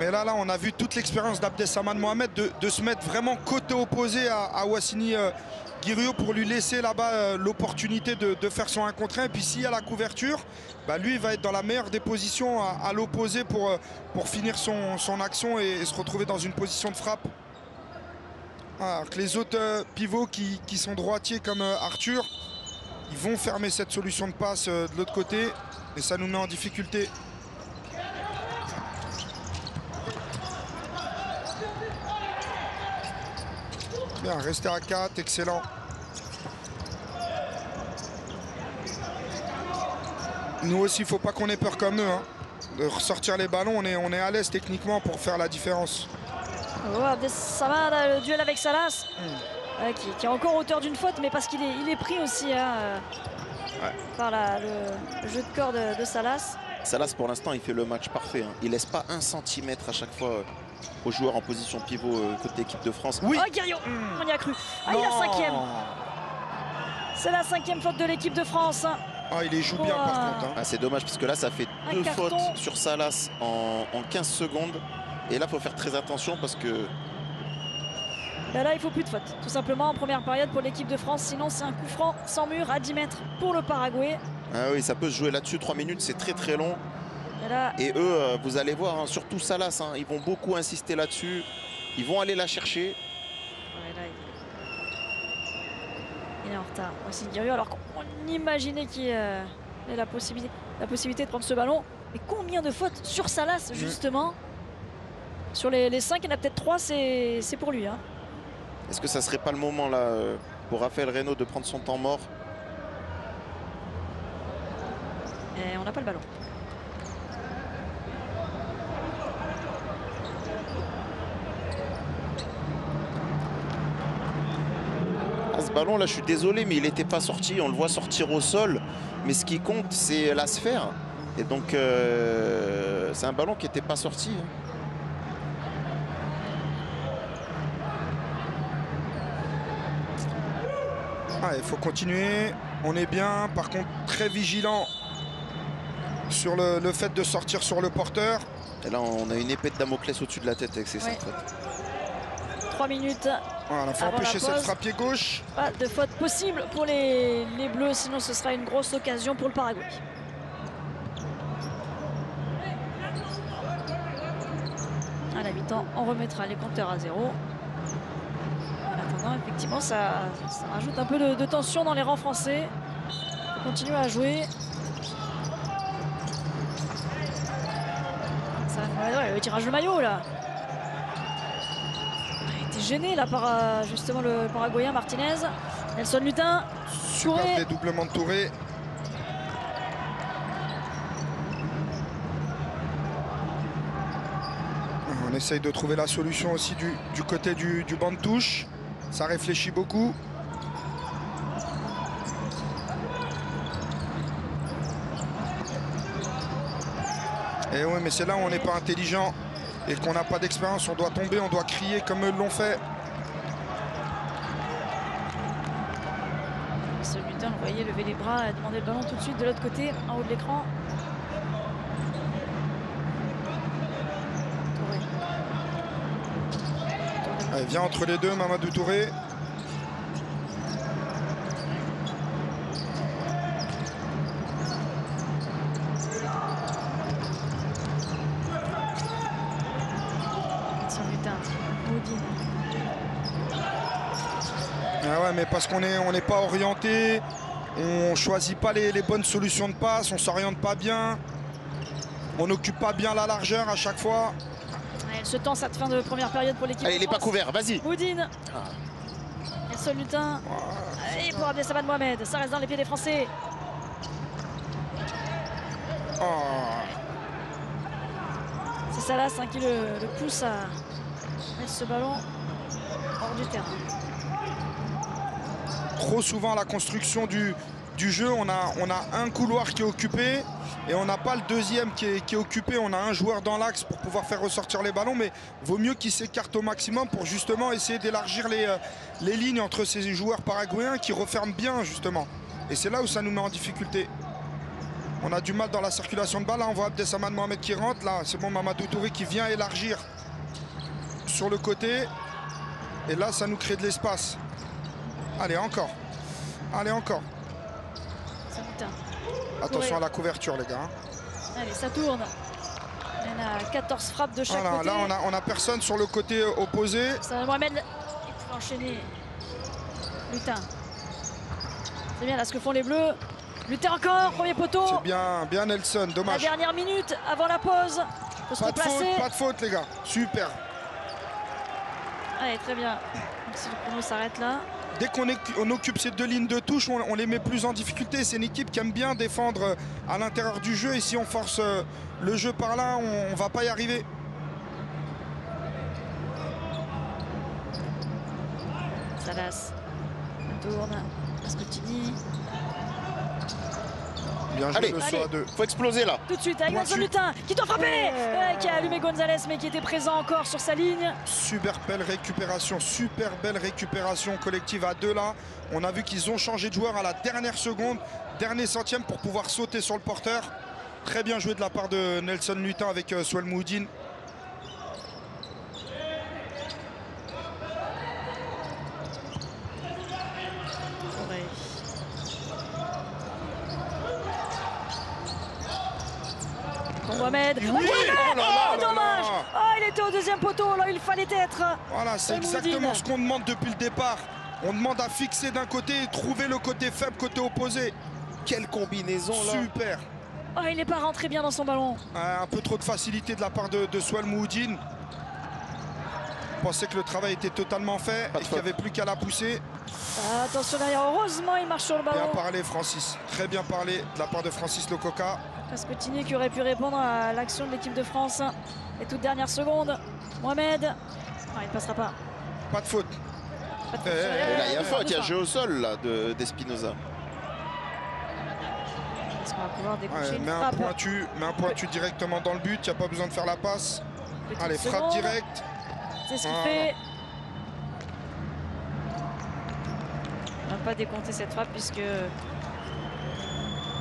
Mais là, on a vu toute l'expérience d'Abdessaman Mohamed de se mettre vraiment côté opposé à Wassini Guiriot pour lui laisser là-bas l'opportunité de faire son 1 contre 1. Et puis s'il y a la couverture, bah, lui il va être dans la meilleure des positions à l'opposé pour finir son action et se retrouver dans une position de frappe. Alors que les autres pivots qui sont droitiers comme Arthur, ils vont fermer cette solution de passe de l'autre côté et ça nous met en difficulté. Bien, rester à 4, excellent. Nous aussi, il ne faut pas qu'on ait peur comme eux. Hein. de ressortir les ballons, on est à l'aise techniquement pour faire la différence. Oh, Abdessamad, le duel avec Salas, qui est encore auteur d'une faute, mais parce qu'il est pris aussi par le jeu de corps de Salas. Salas, pour l'instant, il fait le match parfait. Hein. Il laisse pas 1 centimètre à chaque fois aux joueurs en position pivot côté équipe de France. Oui. Oh, Guerriot, on y a cru. Ah, il a 5e. C'est la 5e faute de l'équipe de France. Ah, il les joue bien par contre. Hein. Ah, c'est dommage parce que là, ça fait 2 fautes sur Salas en 15 secondes. Et là, il faut faire très attention parce que... Ben là, il ne faut plus de faute. Tout simplement en première période pour l'équipe de France. Sinon, c'est un coup franc sans mur à 10 mètres pour le Paraguay. Ah oui, ça peut se jouer là-dessus. 3 minutes, c'est très très long. Et eux, vous allez voir, hein, surtout Salas, hein, ils vont beaucoup insister là-dessus. Ils vont aller la chercher. Ouais, là, il est en retard. Voici Guerriot, alors qu'on imaginait qu'il y ait la possibilité de prendre ce ballon. Mais combien de fautes sur Salas, justement? Sur les 5, il y en a peut-être 3, c'est pour lui. Hein. Est-ce que ça serait pas le moment là pour Raphaël Reynaud de prendre son temps mort? Et on n'a pas le ballon. Ah, ce ballon là, je suis désolé, mais il n'était pas sorti. On le voit sortir au sol. Mais ce qui compte, c'est la sphère. Et donc, c'est un ballon qui n'était pas sorti. Hein. Il faut continuer, on est bien, par contre très vigilant sur le fait de sortir sur le porteur. Et là on a une épée de Damoclès au-dessus de la tête avec ces 5 fautes. 3 minutes. Voilà, il faut empêcher cette frappe pied gauche. Pas de faute possible pour les Bleus, sinon ce sera une grosse occasion pour le Paraguay. À la mi-temps, on remettra les compteurs à 0. Effectivement, ça rajoute un peu de tension dans les rangs français. On continue à jouer. Le tirage de maillot là. Il a été gêné là par justement le Paraguayen Martinez. Nelson Lutin. Super dédoublement de Touré. On essaye de trouver la solution aussi du côté du banc de touche. Ça réfléchit beaucoup. Et oui, mais c'est là où on n'est pas intelligent et qu'on n'a pas d'expérience. On doit tomber, on doit crier comme eux l'ont fait. Ce Lutin, vous voyez, lever les bras et demander le ballon tout de suite de l'autre côté, en haut de l'écran. Allez, viens entre les deux, Mamadou Touré. Ah ouais, mais parce qu'on n'est pas orienté, on choisit pas les bonnes solutions de passe, on s'oriente pas bien, on n'occupe pas bien la largeur à chaque fois. Elle se tend cette fin de première période pour l'équipe. Allez, il n'est pas couvert, vas-y. Moudine. Nelson Lutin. Et pour Abdessamad Mohamed, ça reste dans les pieds des Français. C'est Salas qui le pousse à mettre ce ballon hors du terrain. Trop souvent la construction du jeu, on a un couloir qui est occupé et on n'a pas le deuxième qui est occupé. On a un joueur dans l'axe pour pouvoir faire ressortir les ballons, mais vaut mieux qu'il s'écarte au maximum pour justement essayer d'élargir les lignes entre ces joueurs paraguayens qui referment bien justement. Et c'est là où ça nous met en difficulté. On a du mal dans la circulation de balle. Là, on voit Abdessamad Mohamed qui rentre. Là, c'est bon, Mamadou Touré qui vient élargir sur le côté. Et là, ça nous crée de l'espace. Allez, encore. Allez, encore. Attention à la couverture, les gars. Allez, ça tourne. Il y en a 14 frappes de chaque côté. Là, on a personne sur le côté opposé. Ça, Mohamed, il peut enchaîner. Lutin. C'est bien là ce que font les Bleus. Lutin encore, premier poteau. C'est bien Nelson, dommage. La dernière minute avant la pause. Faut se replacer. Pas de faute, les gars. Super. Allez, très bien. Donc, si le chrono s'arrête là. dès qu'on occupe ces deux lignes de touche, on les met plus en difficulté. C'est une équipe qui aime bien défendre à l'intérieur du jeu. Et si on force le jeu par là, on ne va pas y arriver. Salas. On tourne. Pascottini. Bien joué. Allez, le saut à deux. Faut exploser là. Tout de suite avec Pointu. Vincent Lutin qui doit frapper, qui a allumé Gonzalez mais qui était présent encore sur sa ligne. Super belle récupération collective à deux là. On a vu qu'ils ont changé de joueur à la dernière seconde, dernier centième pour pouvoir sauter sur le porteur. Très bien joué de la part de Nelson Lutin avec Souel Mouhoudine. Mohamed. Oui. Mohamed. Oh là là là Dommage. là. Oh, il était au deuxième poteau, là il fallait être. Voilà, c'est exactement ce qu'on demande depuis le départ. On demande à fixer d'un côté et trouver le côté faible, côté opposé. Quelle combinaison là. Super. Oh, il n'est pas rentré bien dans son ballon. Un peu trop de facilité de la part de Souel Mouhoudine. Je pensais que le travail était totalement fait et qu'il n'y avait plus qu'à la pousser. Attention derrière, heureusement il marche sur le ballon. Bien parlé Francis, très bien parlé de la part de Francis Lococa. Pascottini qui aurait pu répondre à l'action de l'équipe de France. Les toutes dernières secondes. Mohamed. Non, il ne passera pas. Pas de faute. Pas de faute. Et là, il y a faute, il y a jeu au sol là d'Espinoza. Est-ce qu'on va pouvoir décrocher Ouais, une mets un frappe? pointu directement dans le but, il n'y a pas besoin de faire la passe. Petite Allez, frappe seconde. directe. C'est ce qu'il Voilà. fait. On ne va pas décompter cette frappe puisque le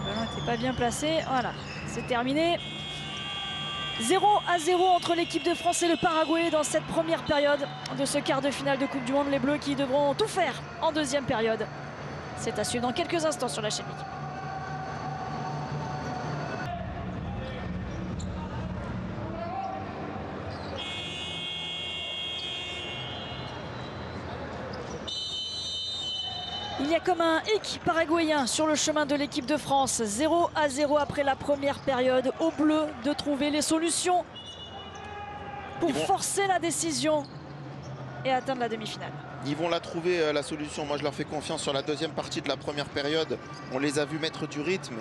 ballon n'était pas bien placé. Voilà, c'est terminé. 0-0 entre l'équipe de France et le Paraguay dans cette première période de ce quart de finale de Coupe du Monde. Les Bleus qui devront tout faire en deuxième période. C'est à suivre dans quelques instants sur la chaîne L'équipe. Il y a comme un hic paraguayen sur le chemin de l'équipe de France. 0-0 après la première période. Aux Bleus de trouver les solutions pour forcer la décision et atteindre la demi-finale. Ils vont la trouver, la solution. Moi, je leur fais confiance sur la deuxième partie de la première période. On les a vus mettre du rythme,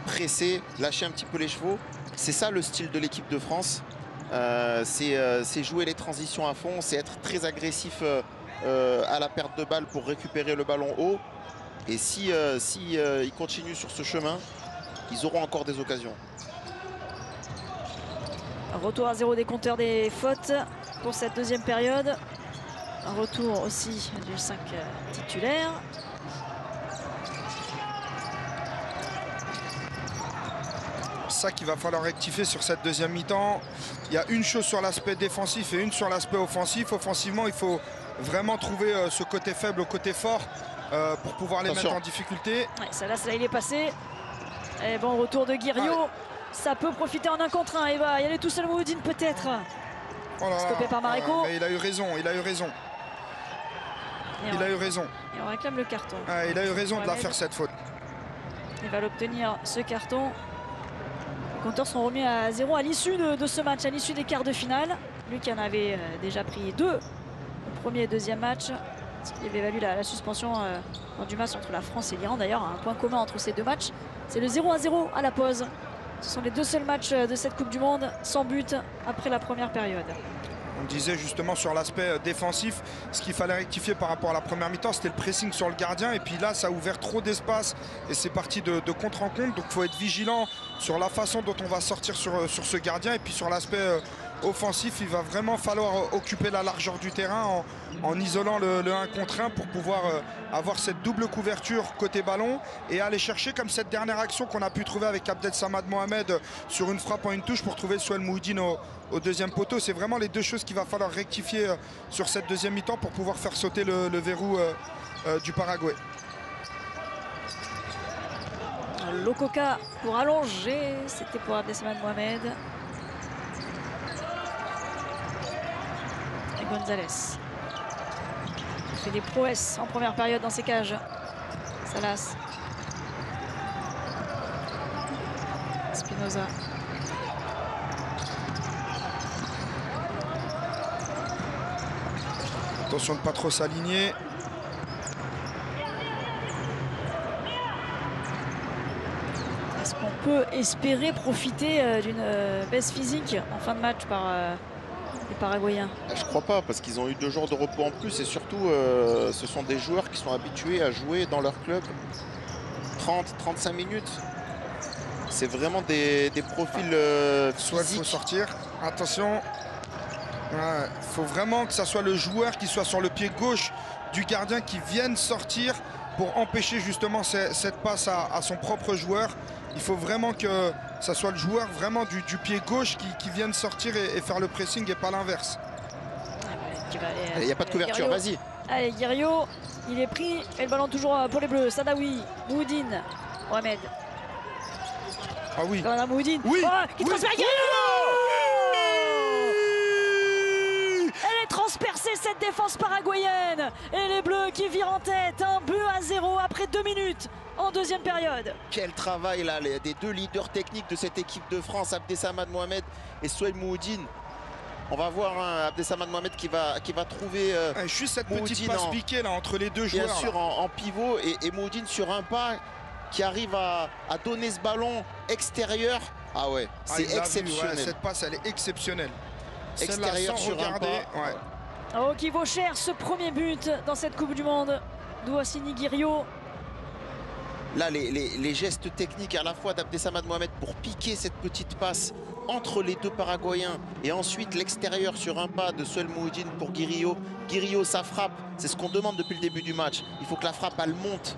presser, lâcher un petit peu les chevaux. C'est ça le style de l'équipe de France. C'est jouer les transitions à fond, c'est être très agressif à la perte de balle pour récupérer le ballon haut. Et si ils continuent sur ce chemin, ils auront encore des occasions. Un retour à 0 des compteurs des fautes pour cette deuxième période. Un retour aussi du 5 titulaire. Ça qu'il va falloir rectifier sur cette deuxième mi-temps. Il y a une chose sur l'aspect défensif et une sur l'aspect offensif. Offensivement, il faut vraiment trouver ce côté faible au côté fort pour pouvoir les mettre en difficulté. Ouais, là, il est passé. Et bon, retour de Guiriot. Ça peut profiter en 1 contre 1. Il va y aller tout seul, Mouhoudine peut-être. Oh là là. Stoppé par Maréco. Il a eu raison, il a eu raison. Il a eu raison. Et on réclame le carton. Il a eu raison de la faire cette faute. Il va l'obtenir ce carton. Les compteurs seront remis à 0 à l'issue de ce match, à l'issue des quarts de finale. Lui qui en avait déjà pris 2 au premier et deuxième match. Ce qui avait valu la suspension du match entre la France et l'Iran. D'ailleurs, un point commun entre ces deux matchs, c'est le 0-0 à la pause. Ce sont les 2 seuls matchs de cette Coupe du Monde sans but après la première période. On disait justement sur l'aspect défensif, ce qu'il fallait rectifier par rapport à la première mi-temps, c'était le pressing sur le gardien. Et puis là, ça a ouvert trop d'espace et c'est parti de contre-en-contre. Donc il faut être vigilant sur la façon dont on va sortir sur ce gardien. Et puis sur l'aspect offensif, il va vraiment falloir occuper la largeur du terrain en isolant le 1 contre 1 pour pouvoir avoir cette double couverture côté ballon et aller chercher comme cette dernière action qu'on a pu trouver avec Abdel Samad Mohamed sur une frappe en une touche pour trouver Souel Mouhoudine au deuxième poteau. C'est vraiment les deux choses qu'il va falloir rectifier sur cette deuxième mi-temps pour pouvoir faire sauter le verrou du Paraguay. Lococa pour allonger, c'était pour Abdel Samad Mohamed. Et Gonzalez. Il fait des prouesses en première période dans ses cages. Salas. Espinoza. Attention de ne pas trop s'aligner. peut espérer profiter d'une baisse physique en fin de match par les Paraguayens? Je crois pas, parce qu'ils ont eu 2 jours de repos en plus et surtout ce sont des joueurs qui sont habitués à jouer dans leur club 30-35 minutes. C'est vraiment des profils Soit il faut physiques. sortir. Attention. Il faut vraiment que ça soit le joueur qui soit sur le pied gauche du gardien qui vienne sortir pour empêcher justement cette passe à son propre joueur. Il faut vraiment que ça soit le joueur vraiment du pied gauche qui vienne sortir et faire le pressing et pas l'inverse. Il n'y a pas de couverture, vas-y. Allez, Guerriot, il est pris. Et le ballon toujours pour les Bleus. Sadawi, Mouhoudine, Mohamed. Ah oui. Mouhoudine. Oui. Oh, qui transfère Guerriot. Elle est transpercée cette défense paraguayenne. Et les Bleus qui virent en tête. 1-0 après 2 minutes en deuxième période. Quel travail là, des 2 leaders techniques de cette équipe de France, Abdessamad Mohamed et Souail Mouhoudine. On va voir Abdessamad Mohamed qui va trouver juste cette petite Mouhoudine passe piquée là entre les deux joueurs. Bien sûr en pivot et Mouhoudine sur un pas qui arrive à donner ce ballon extérieur. Ah ouais, c'est exceptionnel. Cette passe elle est exceptionnelle. Extérieur sans sur regarder, un pas. ouais. Oh, qui vaut cher ce premier but dans cette Coupe du Monde d'Ouassini Guerriot. Là, les gestes techniques à la fois d'Abdessamad Mohamed pour piquer cette petite passe entre les 2 Paraguayens et ensuite l'extérieur sur un pas de Souail Mouhoudine pour Guerriot. Guerriot, sa frappe, c'est ce qu'on demande depuis le début du match. Il faut que la frappe, elle monte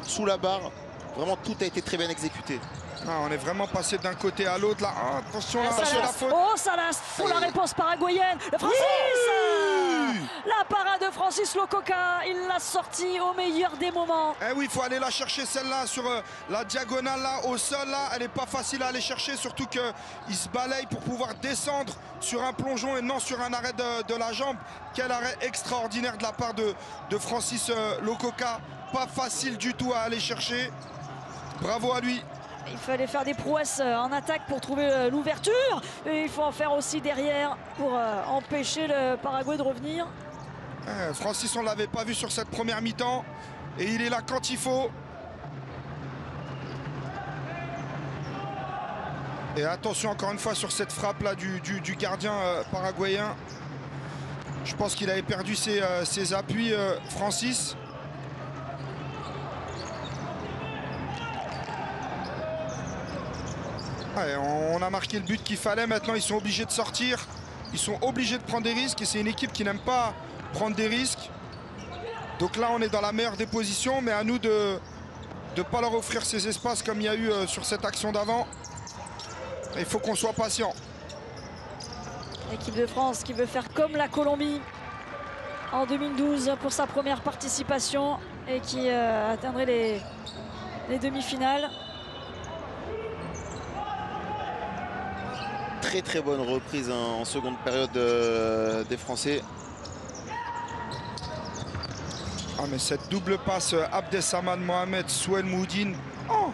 sous la barre. Vraiment, tout a été très bien exécuté. Ah, on est vraiment passé d'un côté à l'autre là. Ah, attention là, Salas. c'est la faute. Oh, Salas pour la réponse paraguayenne. Le Francis, la parade de Francis Lococa, il l'a sorti au meilleur des moments. Eh oui, il faut aller la chercher celle-là sur la diagonale là, au sol là. Elle n'est pas facile à aller chercher, surtout qu'il se balaye pour pouvoir descendre sur un plongeon et non sur un arrêt de la jambe. Quel arrêt extraordinaire de la part de Francis Lococa. Pas facile du tout à aller chercher. Bravo à lui. Il fallait faire des prouesses en attaque pour trouver l'ouverture. Et il faut en faire aussi derrière pour empêcher le Paraguay de revenir. Francis, on ne l'avait pas vu sur cette première mi-temps. Et il est là quand il faut. Et attention encore une fois sur cette frappe là du gardien paraguayen. Je pense qu'il avait perdu ses appuis, Francis. Ouais, on a marqué le but qu'il fallait. Maintenant, ils sont obligés de sortir. Ils sont obligés de prendre des risques. Et c'est une équipe qui n'aime pas prendre des risques. Donc là, on est dans la meilleure des positions. Mais à nous de ne pas leur offrir ces espaces comme il y a eu sur cette action d'avant. Il faut qu'on soit patient. L'équipe de France qui veut faire comme la Colombie en 2012 pour sa première participation. Et qui atteindrait les demi-finales. Très bonne reprise en seconde période des Français. Ah mais cette double passe Abdessamad Mohamed, Souail Mouhoudine. Oh,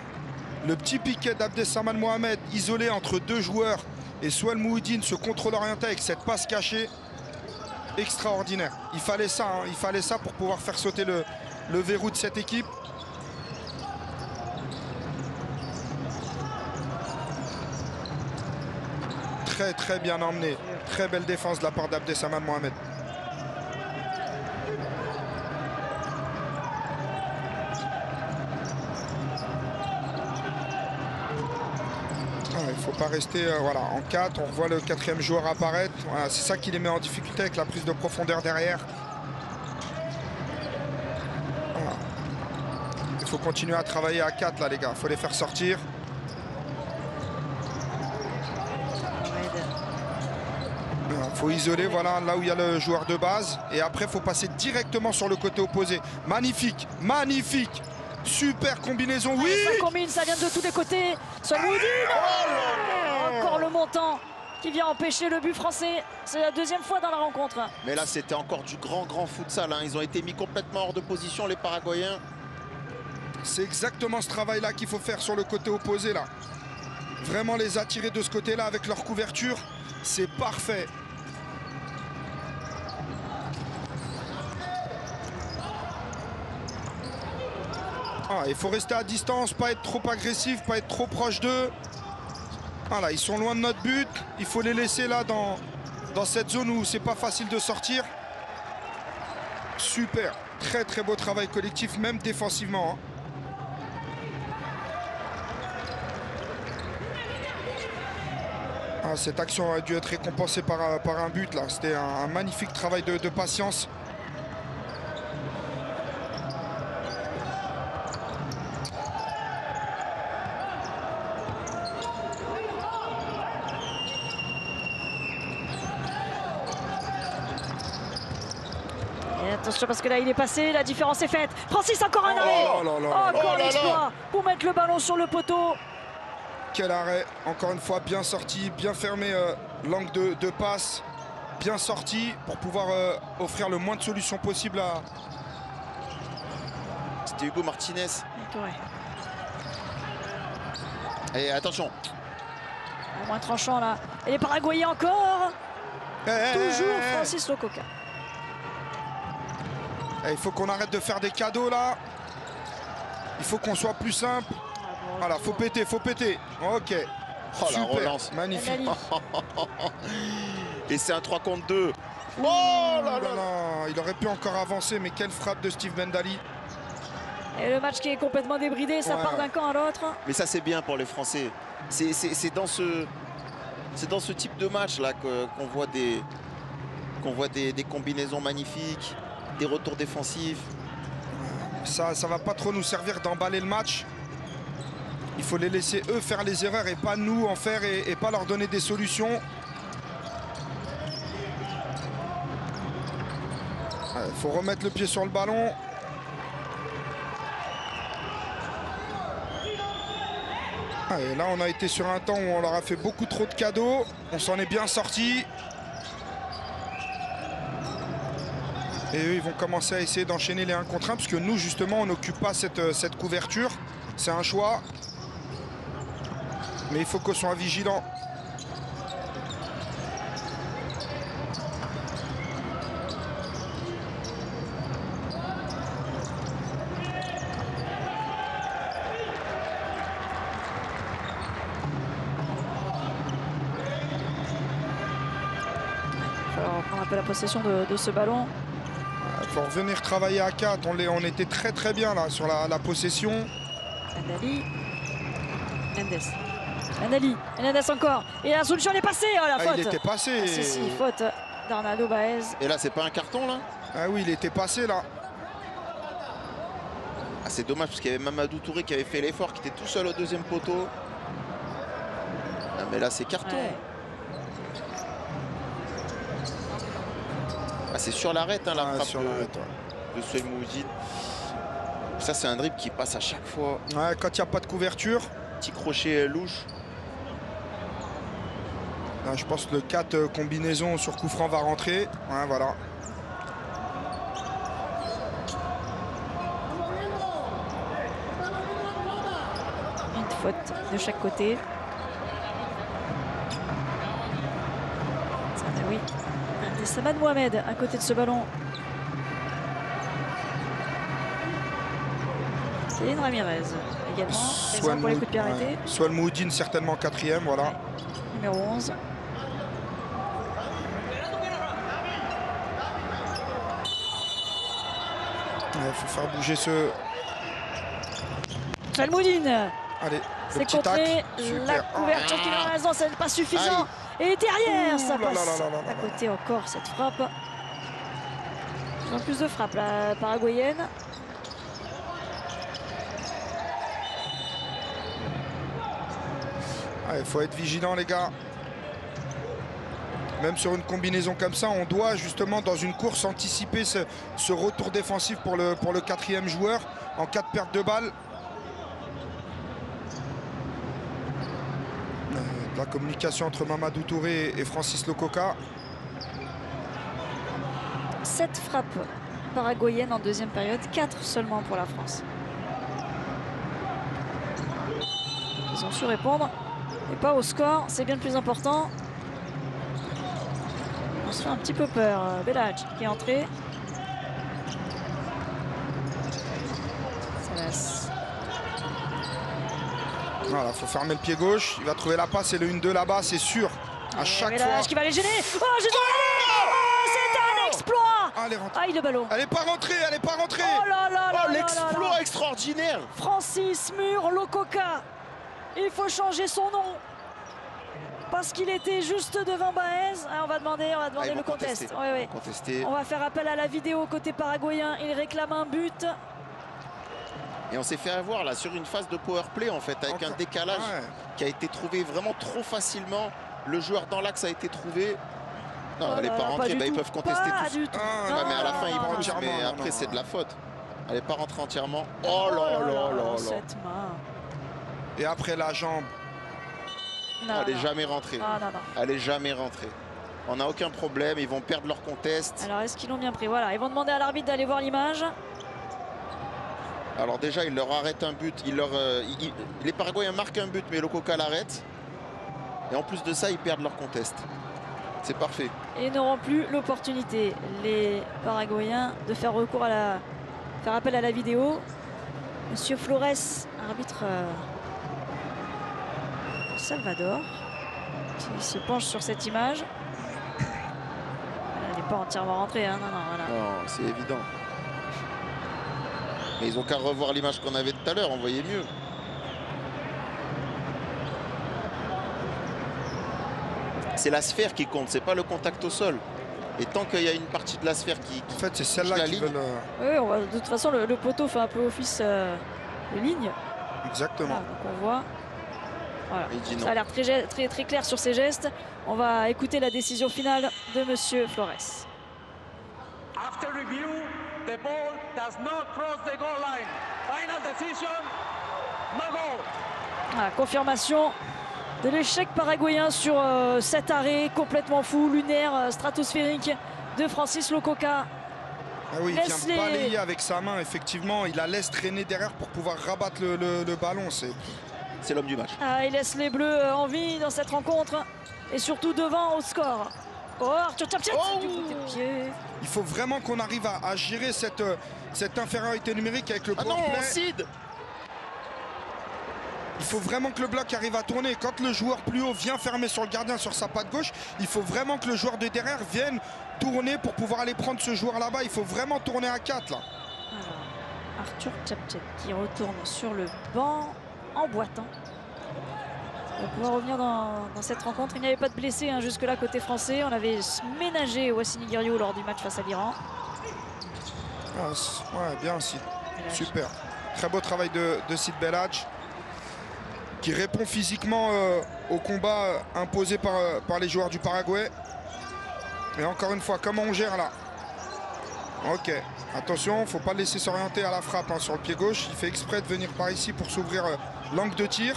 le petit piquet d'Abdessamad Mohamed isolé entre 2 joueurs et Souail Mouhoudine se contrôle orienté avec cette passe cachée. Extraordinaire. Il fallait ça, hein. Il fallait ça pour pouvoir faire sauter le verrou de cette équipe. Très bien emmené. Très belle défense de la part d'Abdessamad Mohamed. Il ne faut pas rester voilà, en 4. On revoit le 4e joueur apparaître. Voilà, c'est ça qui les met en difficulté avec la prise de profondeur derrière. Voilà. Il faut continuer à travailler à 4 là les gars. Il faut les faire sortir. Il faut isoler voilà, là où il y a le joueur de base. Et après, il faut passer directement sur le côté opposé. Magnifique, magnifique. Super combinaison, oui. Ça combine, ça vient de tous les côtés. Encore le montant qui vient empêcher le but français. C'est la 2e fois dans la rencontre. Mais là, c'était encore du grand futsal. Hein. Ils ont été mis complètement hors de position, les Paraguayens. C'est exactement ce travail-là qu'il faut faire sur le côté opposé. Là. Vraiment les attirer de ce côté-là avec leur couverture. C'est parfait. Ah, il faut rester à distance, pas être trop agressif, pas être trop proche d'eux. Voilà, ils sont loin de notre but. Il faut les laisser là dans cette zone où c'est pas facile de sortir. Super, très très beau travail collectif, même défensivement. Hein. Ah, cette action a dû être récompensée par un but là. C'était un magnifique travail de patience. Et attention parce que là il est passé, la différence est faite. Francis encore un arrêt. Encore l'exploit pour mettre le ballon sur le poteau. Quel arrêt, encore une fois bien sorti, bien fermé l'angle de passe, bien sorti pour pouvoir offrir le moins de solutions possible à... C'était Hugo Martinez. Ouais. Et attention. Moins tranchant là. Et les Paraguayens encore. Toujours Francis Lococa. Il faut qu'on arrête de faire des cadeaux là. Il faut qu'on soit plus simple. Voilà, faut péter, faut péter. Ok. Oh, super, la relance. Magnifique. Et c'est un 3 contre 2. Oh là là là. Il aurait pu encore avancer, mais quelle frappe de Steve Bendali. Et le match qui est complètement débridé, ça part d'un camp à l'autre. Mais ça c'est bien pour les Français. C'est dans ce type de match là qu'on voit des combinaisons magnifiques, des retours défensifs. Ça va pas trop nous servir d'emballer le match. Il faut les laisser eux faire les erreurs et pas nous en faire et pas leur donner des solutions. Il faut remettre le pied sur le ballon. Et là, on a été sur un temps où on leur a fait beaucoup trop de cadeaux. On s'en est bien sorti. Et eux, ils vont commencer à essayer d'enchaîner les 1 contre 1 parce que nous, justement, on n'occupe pas cette couverture. C'est un choix. Mais il faut qu'on soit vigilant. Il va falloir prendre un peu la possession de ce ballon. Il faut revenir travailler à 4. On était très très bien là sur la possession. Nandali. Mendes. Nandali. Mendes encore. Et la solution elle est passée. Oh la faute. Il était passé. Si, faute d'Arnaldo Baez. Et là c'est pas un carton là? Ah oui, il était passé là. Ah, c'est dommage parce qu'il y avait Mamadou Touré qui avait fait l'effort, qui était tout seul au deuxième poteau. Ah, mais là c'est carton. Ouais. Ah, c'est sur l'arrêt hein, la frappe sur l'arrêt, de Souel Mouhidine. Ça c'est un dribble qui passe à chaque fois. Ouais, quand il n'y a pas de couverture. Petit crochet louche. Là, je pense que le 4 combinaison sur coup franc va rentrer. Ouais, voilà. Une faute de chaque côté. Oui. Samad Mohamed à côté de ce ballon. Céline Ramirez également. Présent pour les coups de pied arrêtés. Souel Mouhidine certainement 4e, voilà. Numéro 11. Il faut faire bouger ce... Souel Mouhidine. Allez, c'est contré. La couverture qui est raison, c'est pas suffisant. Et derrière, ça passe à côté encore cette frappe. En plus de frappe, la paraguayenne. Il faut être vigilant les gars. Même sur une combinaison comme ça, on doit justement dans une course anticiper ce retour défensif pour le 4e joueur en cas de perte de balle. La communication entre Mamadou Touré et Francis Lococa. 7 frappes paraguayennes en deuxième période, 4 seulement pour la France. Ils ont su répondre. Et pas au score, c'est bien le plus important. On se fait un petit peu peur. Belhadj qui est entré. Salas Voilà, faut fermer le pied gauche. Il va trouver la passe et le 1-2 là-bas, c'est sûr. À chaque fois. Qui va les gêner. Oh, c'est un exploit. Ah, elle est rentrée. Aïe, le ballon. Elle est pas rentrée, elle est pas rentrée. Oh là là là. Oh, l'exploit extraordinaire. Francis Mur Lococa. Il faut changer son nom. Parce qu'il était juste devant Baez. Ah, on va demander le contest. On va faire appel à la vidéo côté paraguayen. Il réclame un but. Et on s'est fait avoir là sur une phase de power play en fait avec un décalage qui a été trouvé vraiment trop facilement. Le joueur dans l'axe a été trouvé. Non, elle n'est pas rentrée. Ils peuvent contester tout. Mais à la fin, ils poussent. Mais après, c'est de la faute. Elle n'est pas rentrée entièrement. Oh là là là là. Cette main. Et après la jambe. Elle n'est jamais rentrée. Elle n'est jamais rentrée. On n'a aucun problème. Ils vont perdre leur contest. Alors, est-ce qu'ils l'ont bien pris? Voilà, ils vont demander à l'arbitre d'aller voir l'image. Alors déjà, il leur arrête un but. Les Paraguayens marquent un but, mais Lococa l'arrête. Et en plus de ça, ils perdent leur contest. C'est parfait. Et ils n'auront plus l'opportunité, les Paraguayens, de faire recours à faire appel à la vidéo. Monsieur Flores, arbitre Salvador, qui se penche sur cette image. Elle n'est pas entièrement rentrée, hein. Non, c'est évident. Mais ils ont qu'à revoir l'image qu'on avait tout à l'heure, on voyait mieux. C'est la sphère qui compte, c'est pas le contact au sol. Et tant qu'il y a une partie de la sphère qui en fait, c'est celle-là qui veut Oui, de toute façon, le poteau fait un peu office de ligne. Exactement. Voilà, donc on voit. Voilà. Ça a l'air très clair sur ses gestes. On va écouter la décision finale de Monsieur Flores. After review, the ball does not cross the goal line. Final decision, no goal. Voilà, confirmation de l'échec paraguayen sur cet arrêt complètement fou, lunaire, stratosphérique de Francis Lococa. Ah oui, il vient balayer avec sa main, effectivement. Il la laisse traîner derrière pour pouvoir rabattre le ballon. C'est l'homme du match. Ah, il laisse les Bleus en vie dans cette rencontre et surtout devant au score. Oh, Arthur Tchapchet du côté de pied. Il faut vraiment qu'on arrive à gérer cette infériorité numérique avec le bloc play. Il faut vraiment que le bloc arrive à tourner. Quand le joueur plus haut vient fermer sur le gardien sur sa patte gauche, il faut vraiment que le joueur de derrière vienne tourner pour pouvoir aller prendre ce joueur là-bas. Il faut vraiment tourner à 4 là. Alors, Arthur Tchapchet qui retourne sur le banc en boitant. On va pouvoir revenir dans cette rencontre. Il n'y avait pas de blessés jusque-là côté français. On avait ménagé Wassini Guerriero lors du match face à l'Iran. Ouais, bien Sid. Super. Très beau travail de Sid Belhadj, qui répond physiquement au combat imposé par les joueurs du Paraguay. Et encore une fois, comment on gère là? Ok, attention, il ne faut pas le laisser s'orienter à la frappe sur le pied gauche. Il fait exprès de venir par ici pour s'ouvrir l'angle de tir.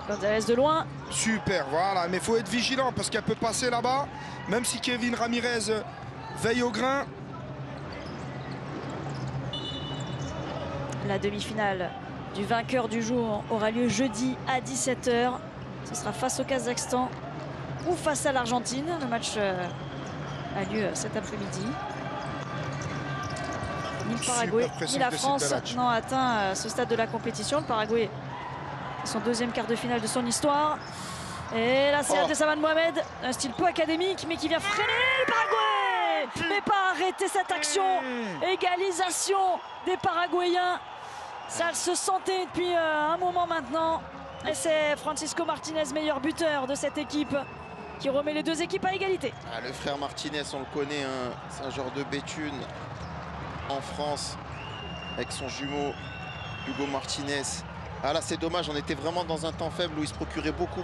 Gonzalez de loin. Super, voilà, mais il faut être vigilant parce qu'elle peut passer là-bas. Même si Kevin Ramirez veille au grain. La demi-finale du vainqueur du jour aura lieu jeudi à 17 h. Ce sera face au Kazakhstan ou face à l'Argentine. Le match a lieu cet après-midi. Ni le Paraguay ni la France n'ont atteint ce stade de la compétition. Le Paraguay, son deuxième quart de finale de son histoire. Et là, c'est Abdesaman Mohamed, un style peu académique, mais qui vient freiner le Paraguay. Mais pas arrêter cette action. Égalisation des Paraguayens. Ça se sentait depuis un moment maintenant. Et c'est Francisco Martinez, meilleur buteur de cette équipe, qui remet les deux équipes à égalité. Le frère Martinez, on le connaît, c'est un genre de Béthune en France, avec son jumeau Hugo Martinez. Ah là, c'est dommage, on était vraiment dans un temps faible où il se procurait beaucoup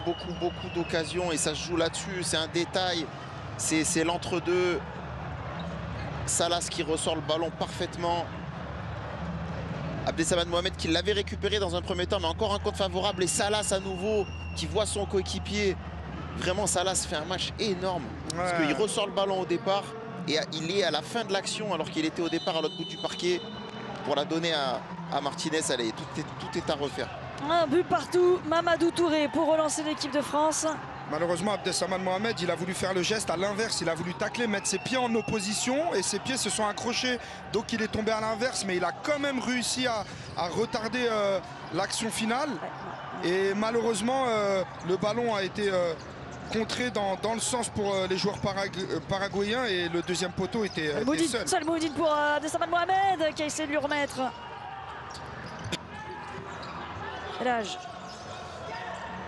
d'occasions et ça se joue là-dessus. C'est un détail, c'est l'entre-deux. Salas qui ressort le ballon parfaitement. Abdesaman Mohamed qui l'avait récupéré dans un premier temps, mais encore un compte favorable. Et Salas à nouveau qui voit son coéquipier. Vraiment, Salas fait un match énorme. Parce qu'il ressort le ballon au départ et il est à la fin de l'action alors qu'il était au départ à l'autre bout du parquet pour la donner à Martinez. Allez, tout est à refaire. Un but partout, Mamadou Touré pour relancer l'équipe de France. Malheureusement, Abdessamad Mohamed, il a voulu faire le geste à l'inverse. Il a voulu tacler, mettre ses pieds en opposition et ses pieds se sont accrochés. Donc il est tombé à l'inverse, mais il a quand même réussi à retarder l'action finale. Et malheureusement, le ballon a été contré dans le sens pour les joueurs paraguayens et le deuxième poteau était seul. Salmoudine pour Abdessamad Mohamed qui a essayé de lui remettre. L'âge.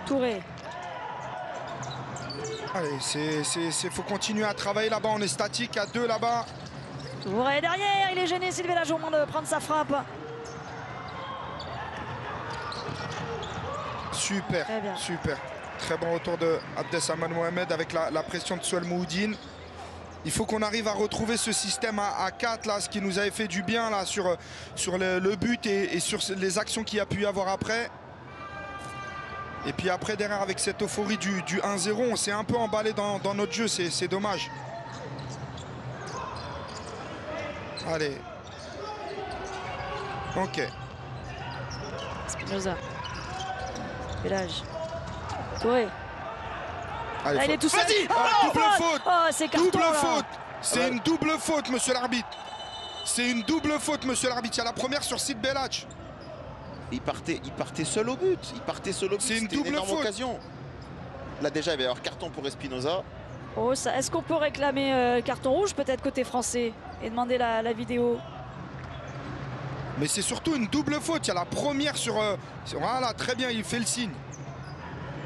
Touré. Allez, faut continuer à travailler là-bas. On est statique à 2 là-bas. Touré derrière, il est gêné, Sylvain Lage au moment de prendre sa frappe. Super, super. Très bon retour de Abdessamad Mohamed avec la pression de Souel Mouhoudine. Il faut qu'on arrive à retrouver ce système à 4 là, ce qui nous avait fait du bien là sur le but et sur les actions qu'il y a pu y avoir après. Et puis après derrière avec cette euphorie du 1-0, on s'est un peu emballé dans notre jeu, c'est dommage. Allez. Ok. Espinoza. Pélage. Touré. Allez, là, il est tout seul. Double faute. Oh, c'est carton, double là. faute. C'est une double faute, monsieur l'arbitre. C'est une double faute, monsieur l'arbitre. Il y a la première sur Sid Belhadj. Il partait seul au but. Il partait seul au but. C'est une C'était double faute. occasion. Là déjà, il va y avoir carton pour Espinoza. Oh, est-ce qu'on peut réclamer carton rouge peut-être côté français et demander la vidéo? Mais c'est surtout une double faute. Il y a la première sur... voilà, très bien, il fait le signe.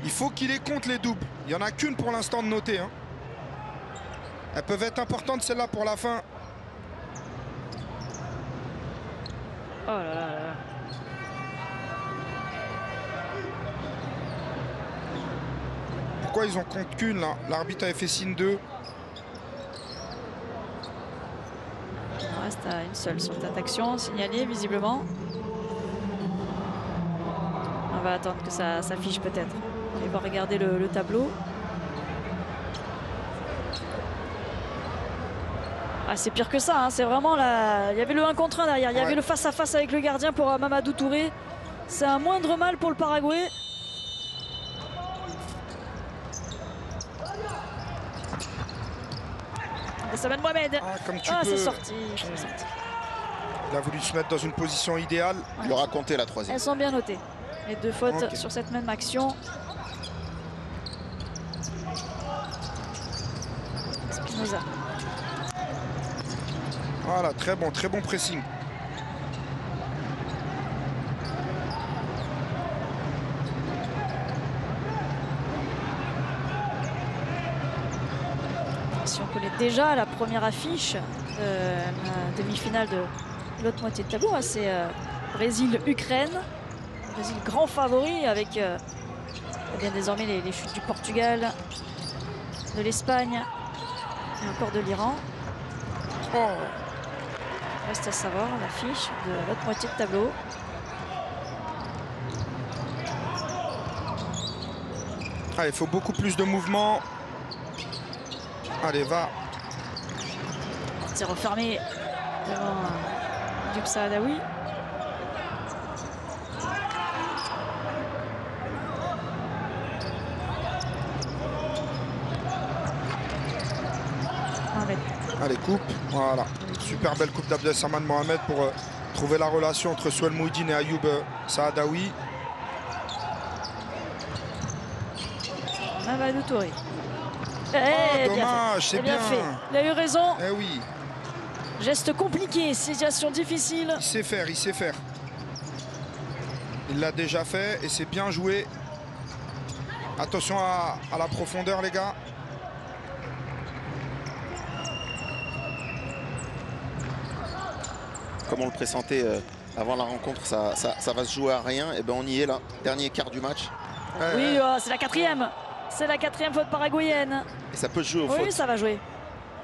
Il faut qu'il les compte les doubles. Il n'y en a qu'une pour l'instant de noter. Hein. Elles peuvent être importantes celles-là pour la fin. Oh là là là. Pourquoi ils en comptent qu'une là? L'arbitre avait fait signe 2. Il en reste à une seule sur cette action signalée visiblement. On va attendre que ça s'affiche peut-être. On va regarder le tableau. Ah, c'est pire que ça, hein. C'est vraiment là. Il y avait le 1 contre 1 derrière, il y avait le face-à-face avec le gardien pour Mamadou Touré. C'est un moindre mal pour le Paraguay. Abdessamad Mohamed. Comme tu c'est peux. sorti. Il a voulu se mettre dans une position idéale. Il aura compté la troisième. Elles sont bien notées. Les 2 fautes sur cette même action. Espinoza. Voilà, très bon pressing. Si on connaît déjà la première affiche de la demi-finale de l'autre moitié de tableau, hein, c'est Brésil-Ukraine. Brésil grand favori avec bien désormais les chutes du Portugal, de l'Espagne et encore de l'Iran. Reste à savoir l'affiche de l'autre moitié de tableau. Il faut beaucoup plus de mouvement. Allez, va. C'est refermé devant Diouf Saadaoui. Allez, coupe. Voilà. Super belle coupe d'Abdessamad Mohamed pour trouver la relation entre Souel Mouhoudine et Ayoub Saadaoui. Mamadou Touré. Dommage, c'est bien fait. Il a eu raison. Eh oui. Geste compliqué, situation difficile. Il sait faire, il sait faire. Il l'a déjà fait et c'est bien joué. Attention à la profondeur, les gars. Comme on le pressentait avant la rencontre, ça va se jouer à rien. Et ben on y est là, dernier quart du match. Oui, c'est la 4e. C'est la 4e faute paraguayenne. Et ça peut se jouer au foot. Oui, ça va jouer.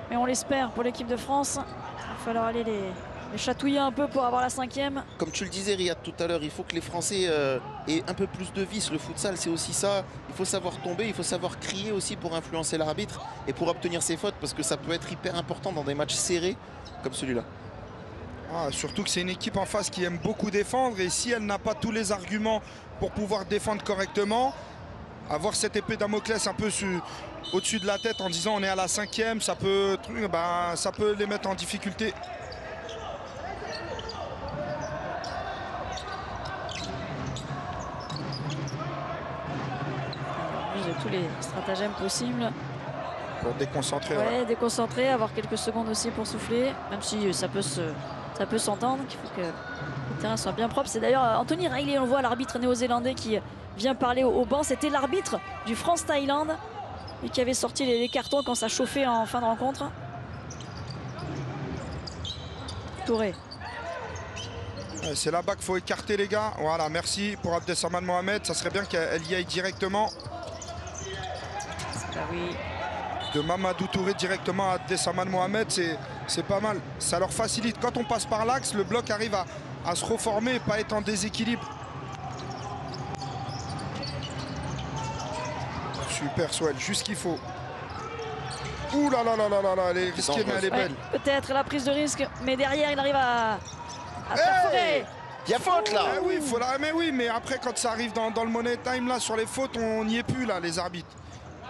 Mais on l'espère pour l'équipe de France. Il va falloir aller les chatouiller un peu pour avoir la 5e. Comme tu le disais, Riyad, tout à l'heure, il faut que les Français aient un peu plus de vis. Le futsal, c'est aussi ça. Il faut savoir tomber, il faut savoir crier aussi pour influencer l'arbitre et pour obtenir ses fautes, parce que ça peut être hyper important dans des matchs serrés comme celui-là. Ah, surtout que c'est une équipe en face qui aime beaucoup défendre et si elle n'a pas tous les arguments pour pouvoir défendre correctement, avoir cette épée Damoclès un peu au-dessus de la tête en disant on est à la 5e, ça peut les mettre en difficulté. De tous les stratagèmes possibles. Pour déconcentrer. Ouais, déconcentrer, avoir quelques secondes aussi pour souffler, même si ça peut s'entendre, qu'il faut que le terrain soit bien propre. C'est d'ailleurs Anthony Riley, on voit l'arbitre néo-zélandais qui vient parler au banc. C'était l'arbitre du France-Thaïlande et qui avait sorti les cartons quand ça chauffait en fin de rencontre. Touré. C'est là-bas qu'il faut écarter les gars. Voilà, merci pour Abdesamad Mohamed. Ça serait bien qu'elle y aille directement. Ah oui. De Mamadou Touré directement à Abdesamad Mohamed, c'est pas mal. Ça leur facilite. Quand on passe par l'axe, le bloc arrive à se reformer et pas être en déséquilibre. Super Swell, juste ce qu'il faut. Ouh là là là là là là, elle est risquée mais elle est belle. Ouais, peut-être la prise de risque, mais derrière il arrive à perforer. Il y a faute là. Oui, mais oui, mais après quand ça arrive dans le money time là sur les fautes, on n'y est plus là les arbitres.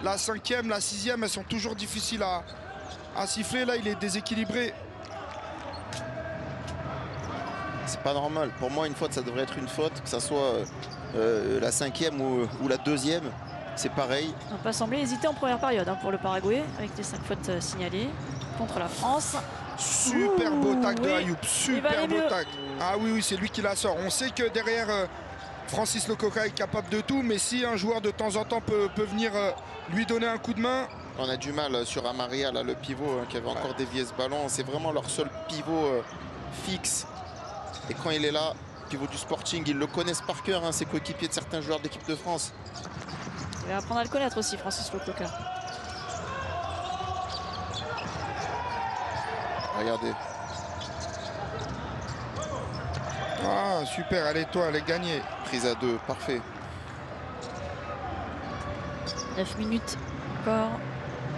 La 5e, la 6e, elles sont toujours difficiles à siffler. Là, il est déséquilibré. C'est pas normal. Pour moi, une faute, ça devrait être une faute, que ça soit la 5e ou la 2e. C'est pareil. On n'a pas semblé hésiter en première période pour le Paraguay, avec les 5 fautes signalées contre la France. Super beau tac de Ayoub. Super beau tac. Ah oui, c'est lui qui la sort. On sait que derrière Francis Lococa est capable de tout, mais si un joueur de temps en temps peut venir lui donner un coup de main. On a du mal sur Amaria, là, le pivot qui avait encore dévié ce ballon. C'est vraiment leur seul pivot fixe. Et quand il est là, pivot du Sporting, ils le connaissent par cœur, ses coéquipiers de certains joueurs d'équipe de France. Il va apprendre à le connaître aussi, Francis Lococa. Regardez. Ah, super, elle est gagnée. Prise à 2, parfait. 9 minutes encore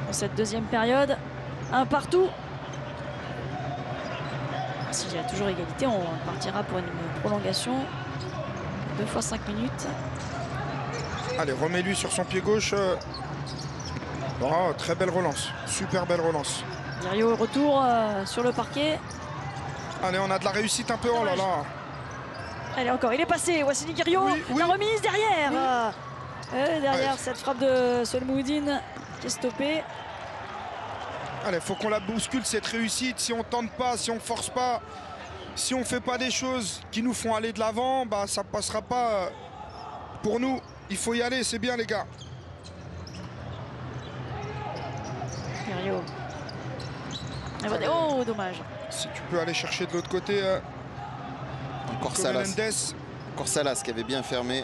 dans cette deuxième période. Un partout. S'il y a toujours égalité, on partira pour une prolongation. 2 fois 5 minutes. Allez, remets-lui sur son pied gauche. Oh, très belle relance. Super belle relance. Guerriot retour sur le parquet. Allez, on a de la réussite un peu. Oh là là. Allez, encore, il est passé. Wassily Guerriot. Oui. La remise derrière. Oui. Derrière cette frappe de Solmoudine qui est stoppée. Allez, faut qu'on la bouscule cette réussite. Si on tente pas, si on force pas, si on fait pas des choses qui nous font aller de l'avant, bah ça passera pas pour nous. Il faut y aller, c'est bien les gars. Guerriot. Oh, dommage. Si tu peux aller chercher de l'autre côté. Encore Salas. Encore Salas qui avait bien fermé.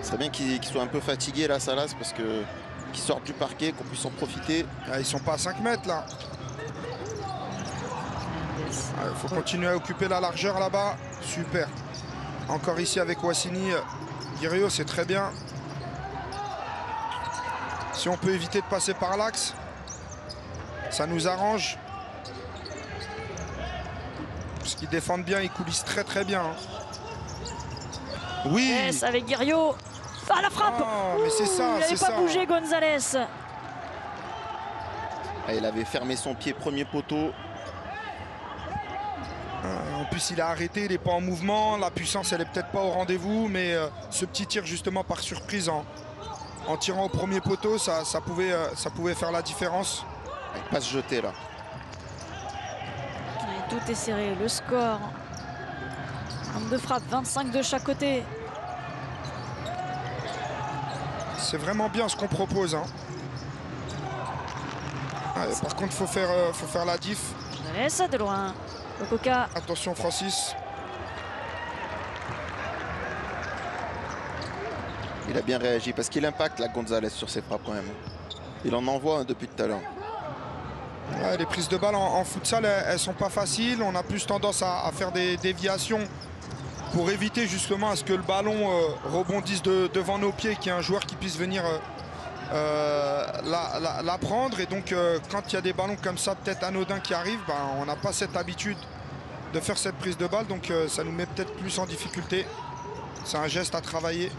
Ce serait bien qu'il soit un peu fatigué là, Salas, parce que qu'il sorte du parquet, qu'on puisse en profiter. Ah, ils sont pas à 5 mètres là. Il faut continuer à occuper la largeur là-bas. Super. Encore ici avec Wassily Guerriot, c'est très bien. Si on peut éviter de passer par l'axe, ça nous arrange. Parce qu'ils défendent bien, ils coulissent très bien. Oui. Yes, avec Guerriot. Ah, la frappe. Oh, mais c'est ça, il n'avait pas bougé, Gonzalez. Ah, il avait fermé son pied, premier poteau. En plus, il a arrêté, il n'est pas en mouvement. La puissance, elle n'est peut-être pas au rendez-vous. Mais ce petit tir, justement, par surprise, en tirant au premier poteau, ça pouvait faire la différence. Il ne pas se jeter, là. Et tout est serré. Le score. Nombre de frappes, 25 de chaque côté. C'est vraiment bien ce qu'on propose. Ouais, par contre, faut faire la diff. Gonzalez de loin. Lococa. Attention, Francis. Il a bien réagi parce qu'il impacte la Gonzalez sur ses frappes quand même. Il en envoie depuis tout à l'heure. Ouais, les prises de balles en futsal, elles sont pas faciles. On a plus tendance à faire des déviations pour éviter justement à ce que le ballon rebondisse devant nos pieds, qu'il y ait un joueur qui puisse venir la prendre. Et donc quand il y a des ballons comme ça, peut-être anodins qui arrivent, ben, on n'a pas cette habitude de faire cette prise de balle. Donc ça nous met peut-être plus en difficulté. C'est un geste à travailler.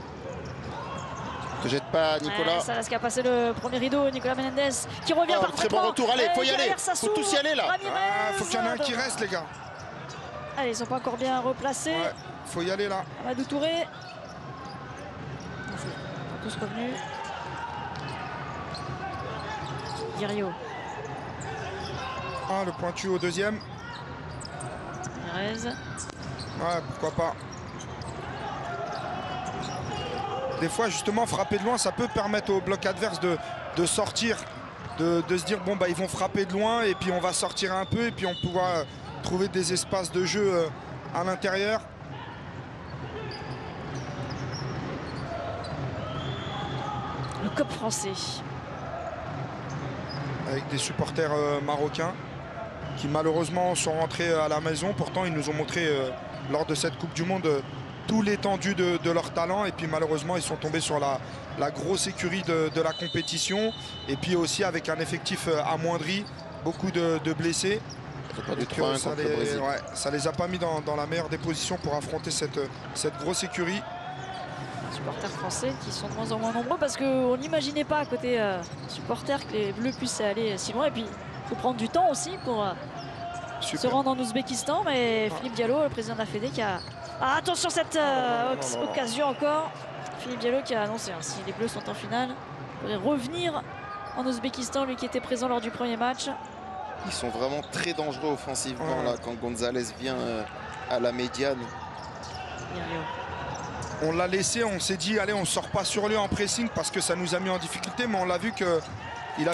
Ne jette pas, Nicolas. Ouais, Salas qui a passé le premier rideau, Nicolas Menendez qui revient Oh, parfaitement. très bon retour, allez, faut y aller. Sassou, Faut tous y aller là. Faut qu'il y en ait un qui reste, les gars. Allez, ils sont pas encore bien replacés. Ouais, faut y aller là. Amadou Touré. Ils sont tous revenus. Guerriot. Ah, le pointu au deuxième. Ramirez. Ouais, pourquoi pas. Des fois, justement, frapper de loin, ça peut permettre au bloc adverse de sortir, de se dire, bon, bah, ils vont frapper de loin et puis on va sortir un peu et puis on pourra trouver des espaces de jeu à l'intérieur. Le COP français. Avec des supporters marocains qui, malheureusement, sont rentrés à la maison. Pourtant, ils nous ont montré, lors de cette Coupe du Monde, tout l'étendue de leur talent, et puis malheureusement ils sont tombés sur la grosse écurie de la compétition, et puis aussi avec un effectif amoindri, beaucoup de blessés. Ça les a pas mis dans la meilleure des positions pour affronter cette grosse écurie. Supporters français qui sont de moins en moins nombreux parce qu'on n'imaginait pas à côté supporters que les Bleus puissent aller si loin, et puis il faut prendre du temps aussi pour se rendre en Ouzbékistan. Mais Philippe Diallo, le président de la Fédé, qui a... Ah, attention cette occasion encore. Philippe Diallo qui a annoncé, hein, si les Bleus sont en finale, il pourrait revenir en Ouzbékistan, lui qui était présent lors du premier match. Ils sont vraiment très dangereux offensivement là, quand Gonzalez vient à la médiane. On l'a laissé, on s'est dit, allez, on sort pas sur lui en pressing parce que ça nous a mis en difficulté, mais on l'a vu qu'il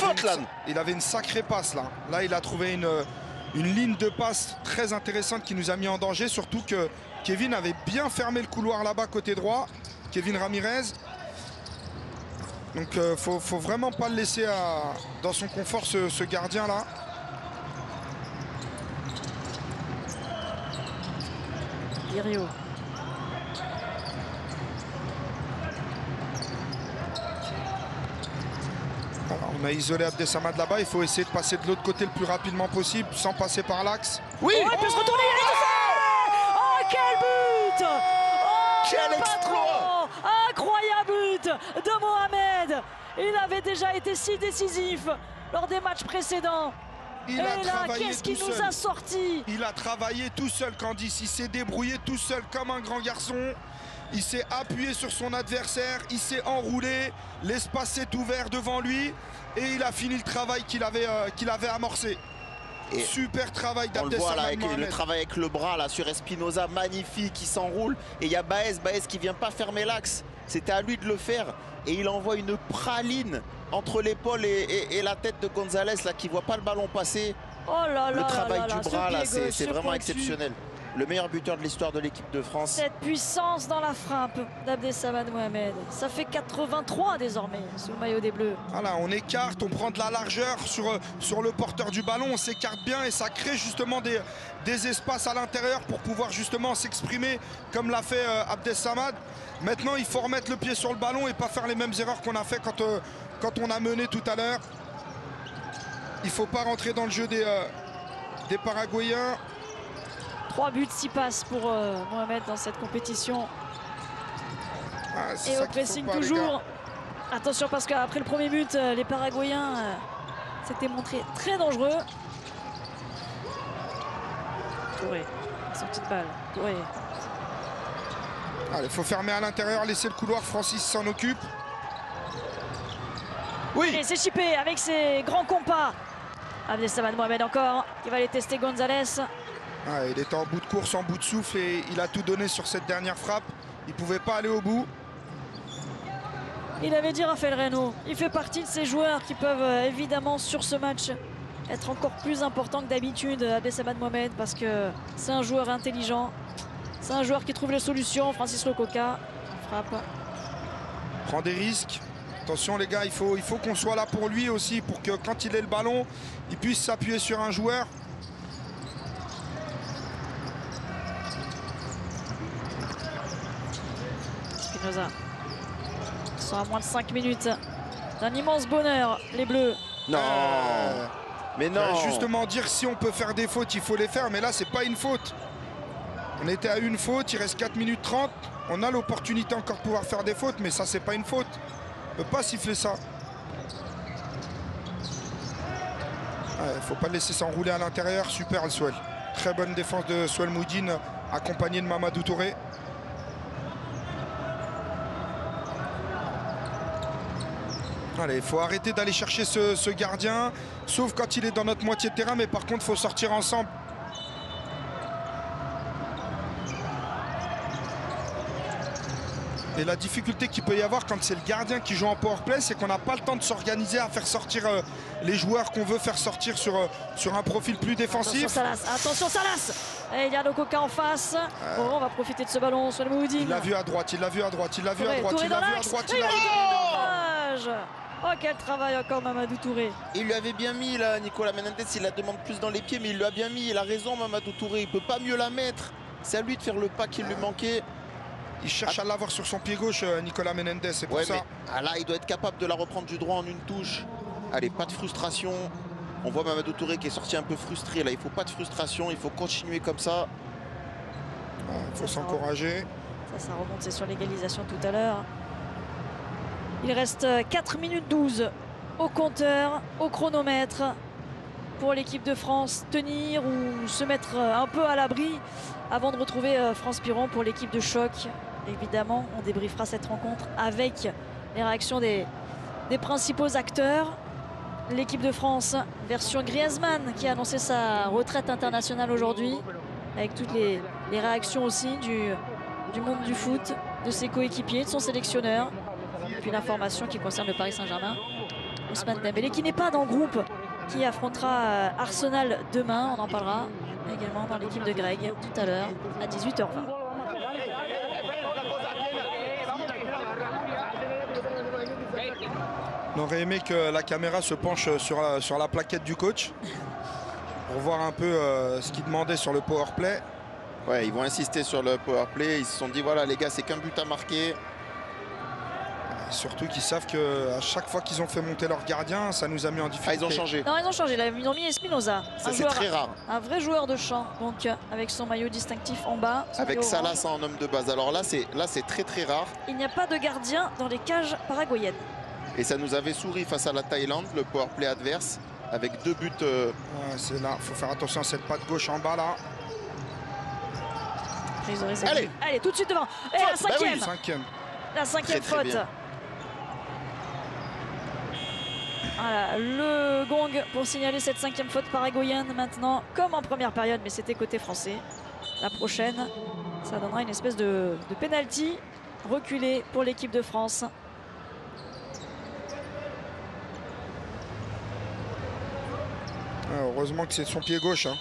avait une sacrée passe là. Là, il a trouvé une ligne de passe très intéressante qui nous a mis en danger, surtout que Kevin avait bien fermé le couloir là-bas côté droit, Kevin Ramirez. Donc faut vraiment pas le laisser dans son confort, ce gardien là. Guerriot. On a isolé Abdesamad là-bas, il faut essayer de passer de l'autre côté le plus rapidement possible sans passer par l'axe. Oui, il peut se retourner, il a fait. Oh, quel but! Oh, quel exploit! Incroyable but de Mohamed. Il avait déjà été si décisif lors des matchs précédents. Et là, qu'est-ce qu'il nous a sorti? Il a travaillé tout seul, Candice. Il s'est débrouillé tout seul comme un grand garçon. Il s'est appuyé sur son adversaire, il s'est enroulé, l'espace s'est ouvert devant lui et il a fini le travail qu'il avait amorcé. Et super travail d'Abdesamad. On le voit là, avec le travail avec le bras là sur Espinoza, magnifique, il s'enroule. Et il y a Baez qui vient pas fermer l'axe. C'était à lui de le faire. Et il envoie une praline entre l'épaule et la tête de Gonzalez là, qui voit pas le ballon passer. Oh là là, le travail du bras là, c'est vraiment pointu. Exceptionnel. Le meilleur buteur de l'histoire de l'équipe de France. Cette puissance dans la frappe d'Abdesamad Mohamed. Ça fait 83 désormais sous le maillot des Bleus. Voilà, on écarte, on prend de la largeur sur le porteur du ballon, on s'écarte bien et ça crée justement des espaces à l'intérieur pour pouvoir justement s'exprimer comme l'a fait Abdesamad. Maintenant, il faut remettre le pied sur le ballon et pas faire les mêmes erreurs qu'on a fait quand on a mené tout à l'heure. Il ne faut pas rentrer dans le jeu des Paraguayens. 3 buts, 6 passes pour Mohamed dans cette compétition. Et au pressing toujours. Attention parce qu'après le premier but, les Paraguayens s'étaient montrés très dangereux. Touré, sortie de balle. Touré. Il faut fermer à l'intérieur, laisser le couloir, Francis s'en occupe. Oui. Et c'est Chippé avec ses grands compas. Abdesamad Mohamed encore, qui va aller tester Gonzalez. Il était en bout de course, en bout de souffle et il a tout donné sur cette dernière frappe. Il ne pouvait pas aller au bout. Il avait dit Raphaël Reynaud, il fait partie de ces joueurs qui peuvent évidemment sur ce match être encore plus important que d'habitude, Abdesamad Mohamed, parce que c'est un joueur intelligent. C'est un joueur qui trouve les solutions. Francis Lococa frappe. Prend des risques. Attention les gars, il faut qu'on soit là pour lui aussi, pour que quand il ait le ballon, il puisse s'appuyer sur un joueur. Espinoza. Ils sont à moins de 5 minutes C'est un immense bonheur, les Bleus. Non. Mais non. Justement dire si on peut faire des fautes, il faut les faire, mais là c'est pas une faute. On était à une faute, il reste 4 minutes 30. On a l'opportunité encore de pouvoir faire des fautes, mais ça c'est pas une faute. On peut pas siffler ça. Il faut pas laisser s'enrouler à l'intérieur. Super le Swell. Très bonne défense de Swell Moudine, accompagné de Mamadou Touré. Allez, il faut arrêter d'aller chercher ce gardien, sauf quand il est dans notre moitié de terrain, mais par contre, il faut sortir ensemble. Et la difficulté qu'il peut y avoir quand c'est le gardien qui joue en powerplay, c'est qu'on n'a pas le temps de s'organiser à faire sortir les joueurs qu'on veut faire sortir sur un profil plus défensif. Attention Salas. Et il y a Lococa en face. Bon, on va profiter de ce ballon sur le Moudine. Il l'a vu à droite, il l'a vu à droite, il l'a vu à droite, il l'a vu à droite, il l'a vu. Oh, quel travail encore Mamadou Touré. Il lui avait bien mis là, Nicolas Menendez, il la demande plus dans les pieds, mais il lui a bien mis. Il a raison Mamadou Touré, il peut pas mieux la mettre. C'est à lui de faire le pas qu'il lui manquait. Il cherche à l'avoir sur son pied gauche, Nicolas Menendez, c'est pour ça. Mais, là, il doit être capable de la reprendre du droit en une touche. Allez, pas de frustration. On voit Mamadou Touré qui est sorti un peu frustré. Là, il faut pas de frustration, il faut continuer comme ça. Il faut s'encourager. Ça remonte, c'est sur l'égalisation tout à l'heure. Il reste 4 minutes 12 au compteur, au chronomètre pour l'équipe de France. Tenir ou se mettre un peu à l'abri avant de retrouver France Piron pour l'équipe de choc. Évidemment, on débriefera cette rencontre avec les réactions des principaux acteurs. L'équipe de France, version Griezmann, qui a annoncé sa retraite internationale aujourd'hui, avec toutes les réactions aussi du monde du foot, de ses coéquipiers, de son sélectionneur. Et puis l'information qui concerne le Paris Saint-Germain, Ousmane Dembélé, qui n'est pas dans le groupe, qui affrontera Arsenal demain. On en parlera également dans l'équipe de Greg tout à l'heure à 18h20. On aurait aimé que la caméra se penche sur la plaquette du coach pour voir un peu ce qu'il demandait sur le powerplay. Ouais, ils vont insister sur le powerplay. Ils se sont dit, voilà les gars, c'est qu'un but à marquer. Surtout qu'ils savent qu'à chaque fois qu'ils ont fait monter leur gardien, ça nous a mis en difficulté. Ah, ils ont changé. Non, ils ont changé. Ils ont mis Espinoza. C'est très rare. Un vrai joueur de champ, donc avec son maillot distinctif en bas. Avec Salas en homme de base. Alors là, c'est très très rare. Il n'y a pas de gardien dans les cages paraguayennes. Et ça nous avait souri face à la Thaïlande, le powerplay adverse, avec 2 buts. C'est là, il faut faire attention à cette patte gauche en bas là. Allez, tout de suite devant. Et la cinquième. Bah oui. La cinquième très, très faute. bien. Voilà, le gong pour signaler cette 5e faute paraguayenne maintenant, comme en première période, mais c'était côté français. La prochaine, ça donnera une espèce de penalty reculé pour l'équipe de France. Heureusement que c'est de son pied gauche. Hein.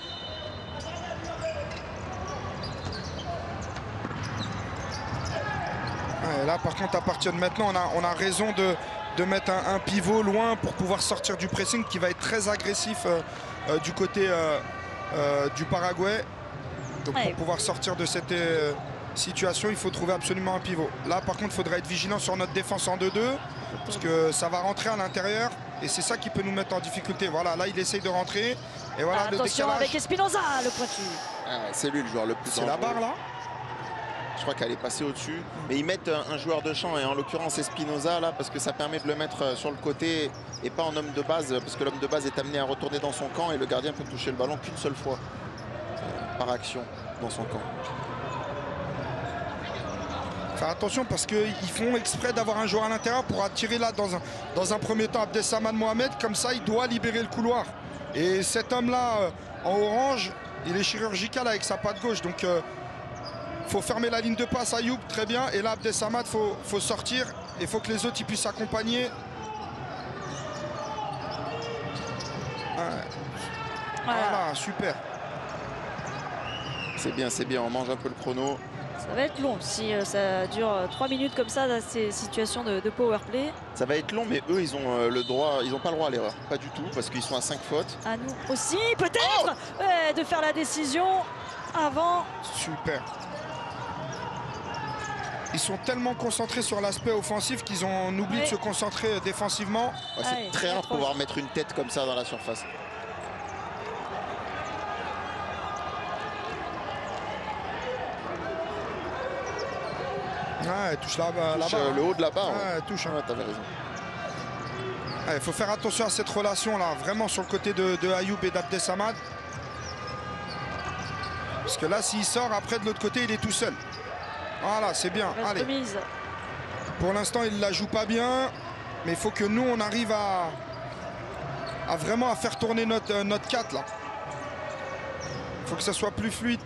Là, par contre, à partir de maintenant, on a raison de mettre un pivot loin pour pouvoir sortir du pressing qui va être très agressif du côté du Paraguay. Donc pour pouvoir sortir de cette situation, il faut trouver absolument un pivot. Là, par contre, il faudrait être vigilant sur notre défense en 2-2 parce que ça va rentrer à l'intérieur et c'est ça qui peut nous mettre en difficulté. Voilà, là, il essaye de rentrer et voilà le attention décalage. avec Espinoza, le pointu. C'est lui le joueur le plus dangereux. C'est la barre là. Je crois qu'elle est passée au-dessus. Mais ils mettent un joueur de champ, et en l'occurrence Espinoza, là, parce que ça permet de le mettre sur le côté et pas en homme de base, parce que l'homme de base est amené à retourner dans son camp et le gardien peut toucher le ballon qu'une seule fois par action dans son camp. Faire attention parce qu'ils font exprès d'avoir un joueur à l'intérieur pour attirer là dans un premier temps Abdessaman Mohamed. Comme ça, il doit libérer le couloir. Et cet homme-là, en orange, il est chirurgical avec sa patte gauche. Donc, faut fermer la ligne de passe à Ayoub, très bien. Et là, Abdessamad, faut sortir. Il faut que les autres ils puissent accompagner. Voilà, super. C'est bien, on mange un peu le chrono. Ça va être long si ça dure 3 minutes comme ça, ces situations de powerplay. Ça va être long, mais eux, ils ont le droit, ils n'ont pas le droit à l'erreur. Pas du tout, parce qu'ils sont à 5 fautes. À nous aussi, peut-être de faire la décision avant. Super. Ils sont tellement concentrés sur l'aspect offensif qu'ils ont oublié de se concentrer défensivement. Ouais, c'est très rare de pouvoir mettre une tête comme ça dans la surface. Ouais, elle touche là-bas. Le haut de la barre. Ouais, elle touche. Ouais, t'avais raison. Il faut faire attention à cette relation-là, vraiment sur le côté de Ayoub et d'Abdessamad. Parce que là, s'il sort, après de l'autre côté, il est tout seul. Voilà, c'est bien. Allez. Mise. Pour l'instant, il ne la joue pas bien. Mais il faut que nous, on arrive à vraiment à faire tourner notre 4 là. Il faut que ça soit plus fluide.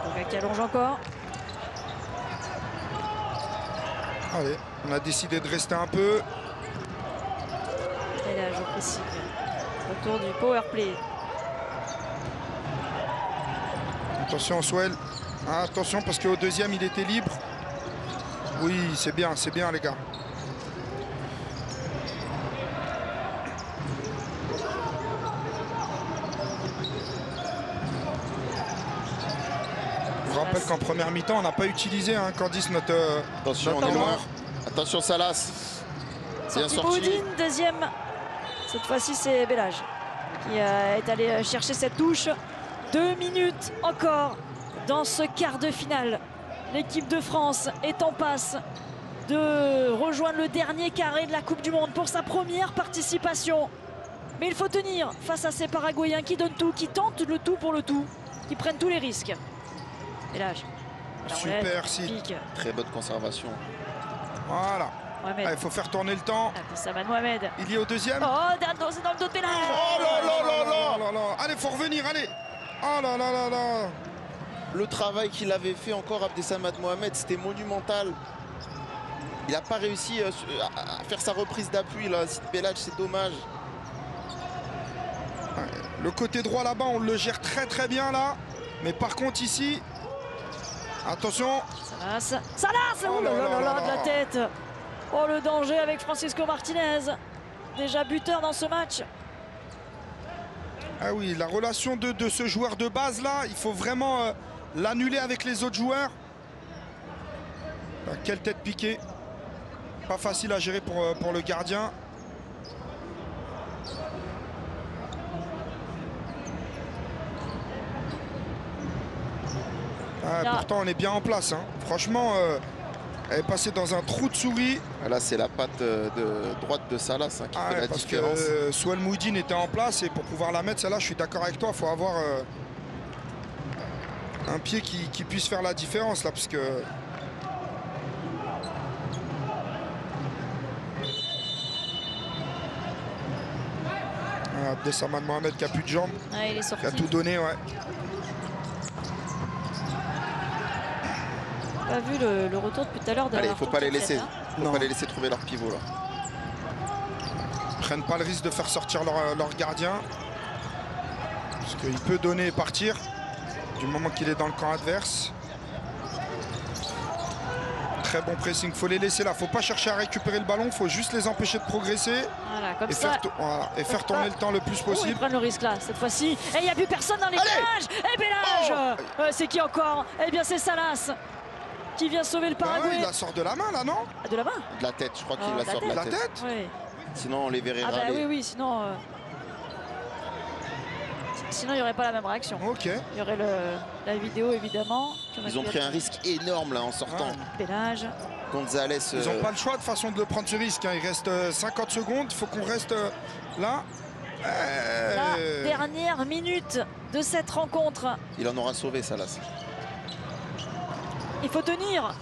Koga qui allonge encore. Allez, on a décidé de rester un peu. Et là, je précise. Retour du power play. Attention, Swell. Ah, attention, parce qu'au deuxième, il était libre. Oui, c'est bien, les gars. Je vous rappelle qu'en première mi-temps, on n'a pas utilisé Candice notre Attention, notre on est loin. noir. Attention, Salas. Bien Sorti sorti. Boudine, deuxième. Cette fois-ci, c'est Bellage qui est allé chercher cette touche. 2 minutes encore dans ce quart de finale. L'équipe de France est en passe de rejoindre le dernier carré de la Coupe du Monde pour sa première participation. Mais il faut tenir face à ces Paraguayens qui donnent tout, qui tentent le tout pour le tout, qui prennent tous les risques. Bellage. Super, si. Très bonne conservation. Voilà. Mohamed. Il faut faire tourner le temps. Abdessamad Mohamed. Il y est au deuxième. Oh, c'est dans le dos de Bellage. Oh là là là là là là. Allez, faut revenir, allez. Oh là là là là. Le travail qu'il avait fait encore Abdessamad Mohamed, c'était monumental. Il n'a pas réussi à faire sa reprise d'appui là. Bellage, c'est dommage. Le côté droit là-bas, on le gère très très bien là. Mais par contre ici, attention. Salas, oh là là là, de la tête. Oh, le danger avec Francisco Martinez. Déjà buteur dans ce match. Ah oui, la relation de ce joueur de base là, il faut vraiment l'annuler avec les autres joueurs. Ah, quelle tête piquée. Pas facile à gérer pour le gardien. Ah, pourtant on est bien en place. Franchement, elle est passée dans un trou de souris. Là, c'est la patte de droite de Salas qui fait la différence. Parce que Swell Moudine était en place et pour pouvoir la mettre, celle-là, je suis d'accord avec toi, il faut avoir un pied qui puisse faire la différence là, parce que Abdessamad Mohamed qui a plus de jambes, il est sorti. qui a tout donné, ouais. Pas vu le retour depuis tout à l'heure de. Allez, il faut pas les laisser. Non. Pas les laisser trouver leur pivot là. Ils prennent pas le risque de faire sortir leur gardien, parce qu'il peut donner et partir du moment qu'il est dans le camp adverse. Très bon pressing, faut les laisser là, faut pas chercher à récupérer le ballon, faut juste les empêcher de progresser. Voilà, comme et ça. Faire tourner le temps le plus possible. Ils prennent le risque là, cette fois-ci. Et il n'y a plus personne dans les cages. Et Bellage, c'est qui encore? Eh bien, c'est Salas qui vient sauver le Paraguay. Il la sort de la main là, non? De la main? De la tête, je crois qu'il la sort de la tête. Oui. Sinon, on les verrait Ah bah râler. oui, sinon... Sinon, il n'y aurait pas la même réaction. Ok. Il y aurait la vidéo, évidemment. Ils ont pris un risque énorme là en sortant. Bellage. Gonzalez. Ils n'ont pas le choix de façon de prendre ce risque. Il reste 50 secondes, il faut qu'on reste là. La dernière minute de cette rencontre. Il en aura sauvé, Salas. Il faut tenir.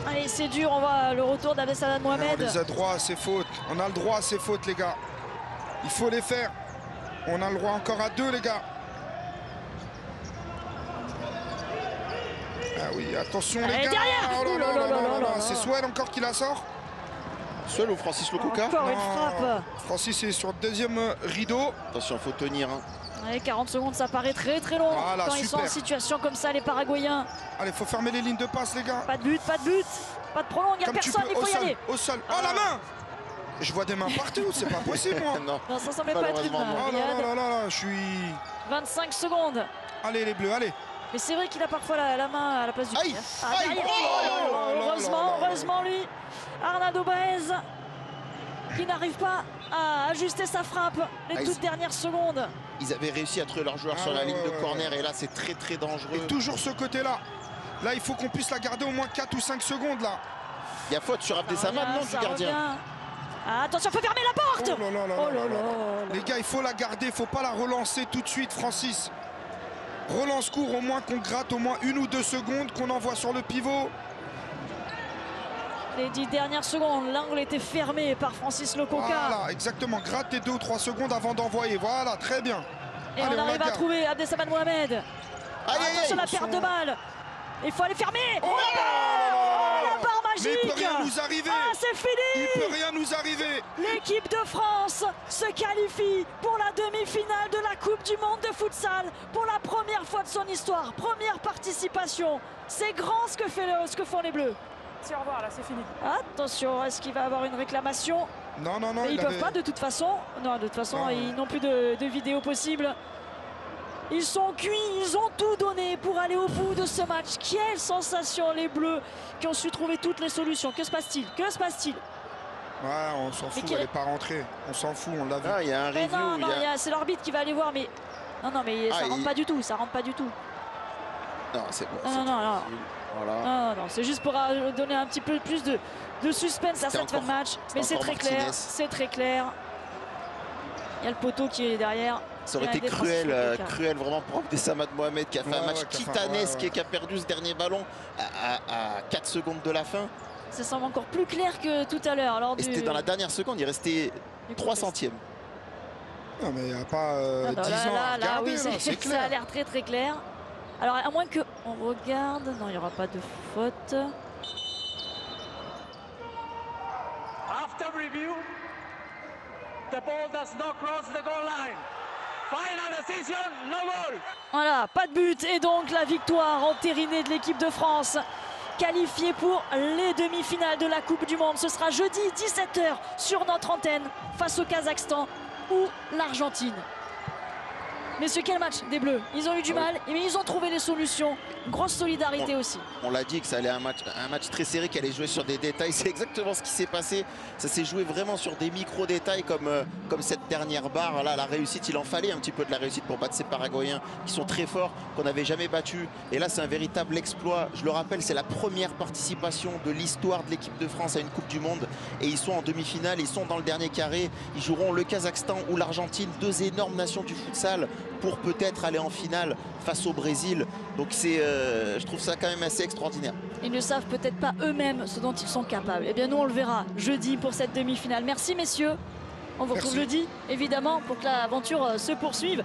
Allez, c'est dur, on voit le retour d'Abdessamad Mohamed. On les a droit à ces fautes. On a le droit à ces fautes, les gars. Il faut les faire. On a le droit encore à 2, les gars. Ah oui, attention, les gars. Derrière. Oh là là là là. C'est Swell encore qui la sort. Swell ou Francis Lococa? Encore une frappe. Francis est sur le deuxième rideau. Attention, faut tenir. Allez, 40 secondes, ça paraît très très long quand ils sont en situation comme ça, les Paraguayens. Allez, faut fermer les lignes de passe, les gars. Pas de but, pas de but. Pas de prolong, il n'y a personne, il faut y aller. Au sol. Oh, la main. Je vois des mains partout, c'est pas possible moi. Non. Non, ça semblait pas être une Malheureusement, main. Oh là Riyad. là là là, je suis... 25 secondes. Allez les bleus, allez. Mais c'est vrai qu'il a parfois la main à la place du Aïe. pied. Aïe. Derrière. Oh là là là Heureusement, là là. heureusement lui, Arnaldo Baez, qui n'arrive pas à ajuster sa frappe les Ah, toutes dernières secondes. Ils avaient réussi à trouver leur joueur Ah sur la ouais, ligne de ouais, corner ouais. et là c'est très très dangereux. Et toujours ce côté-là. Là, il faut qu'on puisse la garder au moins 4 ou 5 secondes là. Il y a faute sur Abdessamad, non, du Ça gardien. revient. Ah, attention, faut fermer la porte. Oh là là là Oh là là là là. là. Les gars, il faut la garder, il faut pas la relancer tout de suite, Francis. Relance court, au moins qu'on gratte au moins 1 ou 2 secondes, qu'on envoie sur le pivot. Les 10 dernières secondes, l'angle était fermé par Francis Lococa. Voilà, exactement. Gratte tes 2 ou 3 secondes avant d'envoyer. Voilà, très bien. Et Allez, on on la arrive à garde. trouver Abdessamad Mohamed. Aïe, aïe, Attention aïe. la perte de balle. Il faut aller fermer. Oh là là. La barre Mais il peut magique. rien nous arriver. Ah, c'est Il fini. peut rien nous arriver. L'équipe de France se qualifie pour la demi-finale de la Coupe du Monde de futsal pour la première fois de son histoire. Première participation. C'est grand ce que font les Bleus. Si, au revoir, là, c'est fini. Attention, est-ce qu'il va avoir une réclamation? Non, non, non. Mais ils il peuvent avait- pas de toute façon. Non, de toute façon, Non. ils n'ont plus de vidéo possible. Ils sont cuits, ils ont tout donné pour aller au bout de ce match. Quelle sensation, les Bleus qui ont su trouver toutes les solutions. Que se passe-t-il? Que se passe-t-il? Ouais, on s'en fout, qui- elle n'est pas rentrée. On s'en fout, on l'a vu. Ah, il y a un Mais review. non, il y a- c'est l'arbitre qui va aller voir, mais... Non, mais Ah, ça rentre pas du tout, ça rentre pas du tout. Non, c'est bon. Non, c'est non, non. tranquille. Voilà. Non, c'est juste pour donner un petit peu plus de suspense à C'était cette fin de encore- match. Mais c'est encore très clair, Martinez. c'est très clair. Il y a le poteau qui est derrière. Ça aurait Il y a été un défensif cruel, Lococa. cruel vraiment pour Abdessamad Mohamed qui a fait un Ouais, match ouais, qui a fait- titanesque ouais, ouais. et qui a perdu ce dernier ballon à 4 secondes de la fin. Ça semble encore plus clair que tout à l'heure. Et c'était dans la dernière seconde, il restait 3 contest. centièmes. Non, mais il n'y a pas Ah non, 10 là, ans à là, regarder, oui, là, c'est ça a clair. l'air très très clair. Alors à moins que on regarde, non, il n'y aura pas de faute. After review, the ball does not cross the goal line. Final decision, no goal. Voilà, pas de but et donc la victoire entérinée de l'équipe de France, qualifiée pour les demi-finales de la Coupe du Monde. Ce sera jeudi 17h sur notre antenne face au Kazakhstan ou l'Argentine. Messieurs, quel match des Bleus. Ils ont eu du mal, mais ils ont trouvé les solutions. Grosse solidarité aussi. On l'a dit que ça allait un match très serré, qui allait jouer sur des détails. C'est exactement ce qui s'est passé. Ça s'est joué vraiment sur des micro-détails comme cette dernière barre. Là, la réussite, il en fallait un petit peu de la réussite pour battre ces Paraguayens qui sont très forts, qu'on n'avait jamais battus. Et là, c'est un véritable exploit. Je le rappelle, c'est la première participation de l'histoire de l'équipe de France à une Coupe du Monde. Et ils sont en demi-finale, ils sont dans le dernier carré. Ils joueront le Kazakhstan ou l'Argentine, 2 énormes nations du futsal, pour peut-être aller en finale face au Brésil. Donc je trouve ça quand même assez extraordinaire. Ils ne savent peut-être pas eux-mêmes ce dont ils sont capables. Eh bien, nous, on le verra jeudi pour cette demi-finale. Merci, messieurs. On vous retrouve Merci. jeudi, évidemment, pour que l'aventure se poursuive.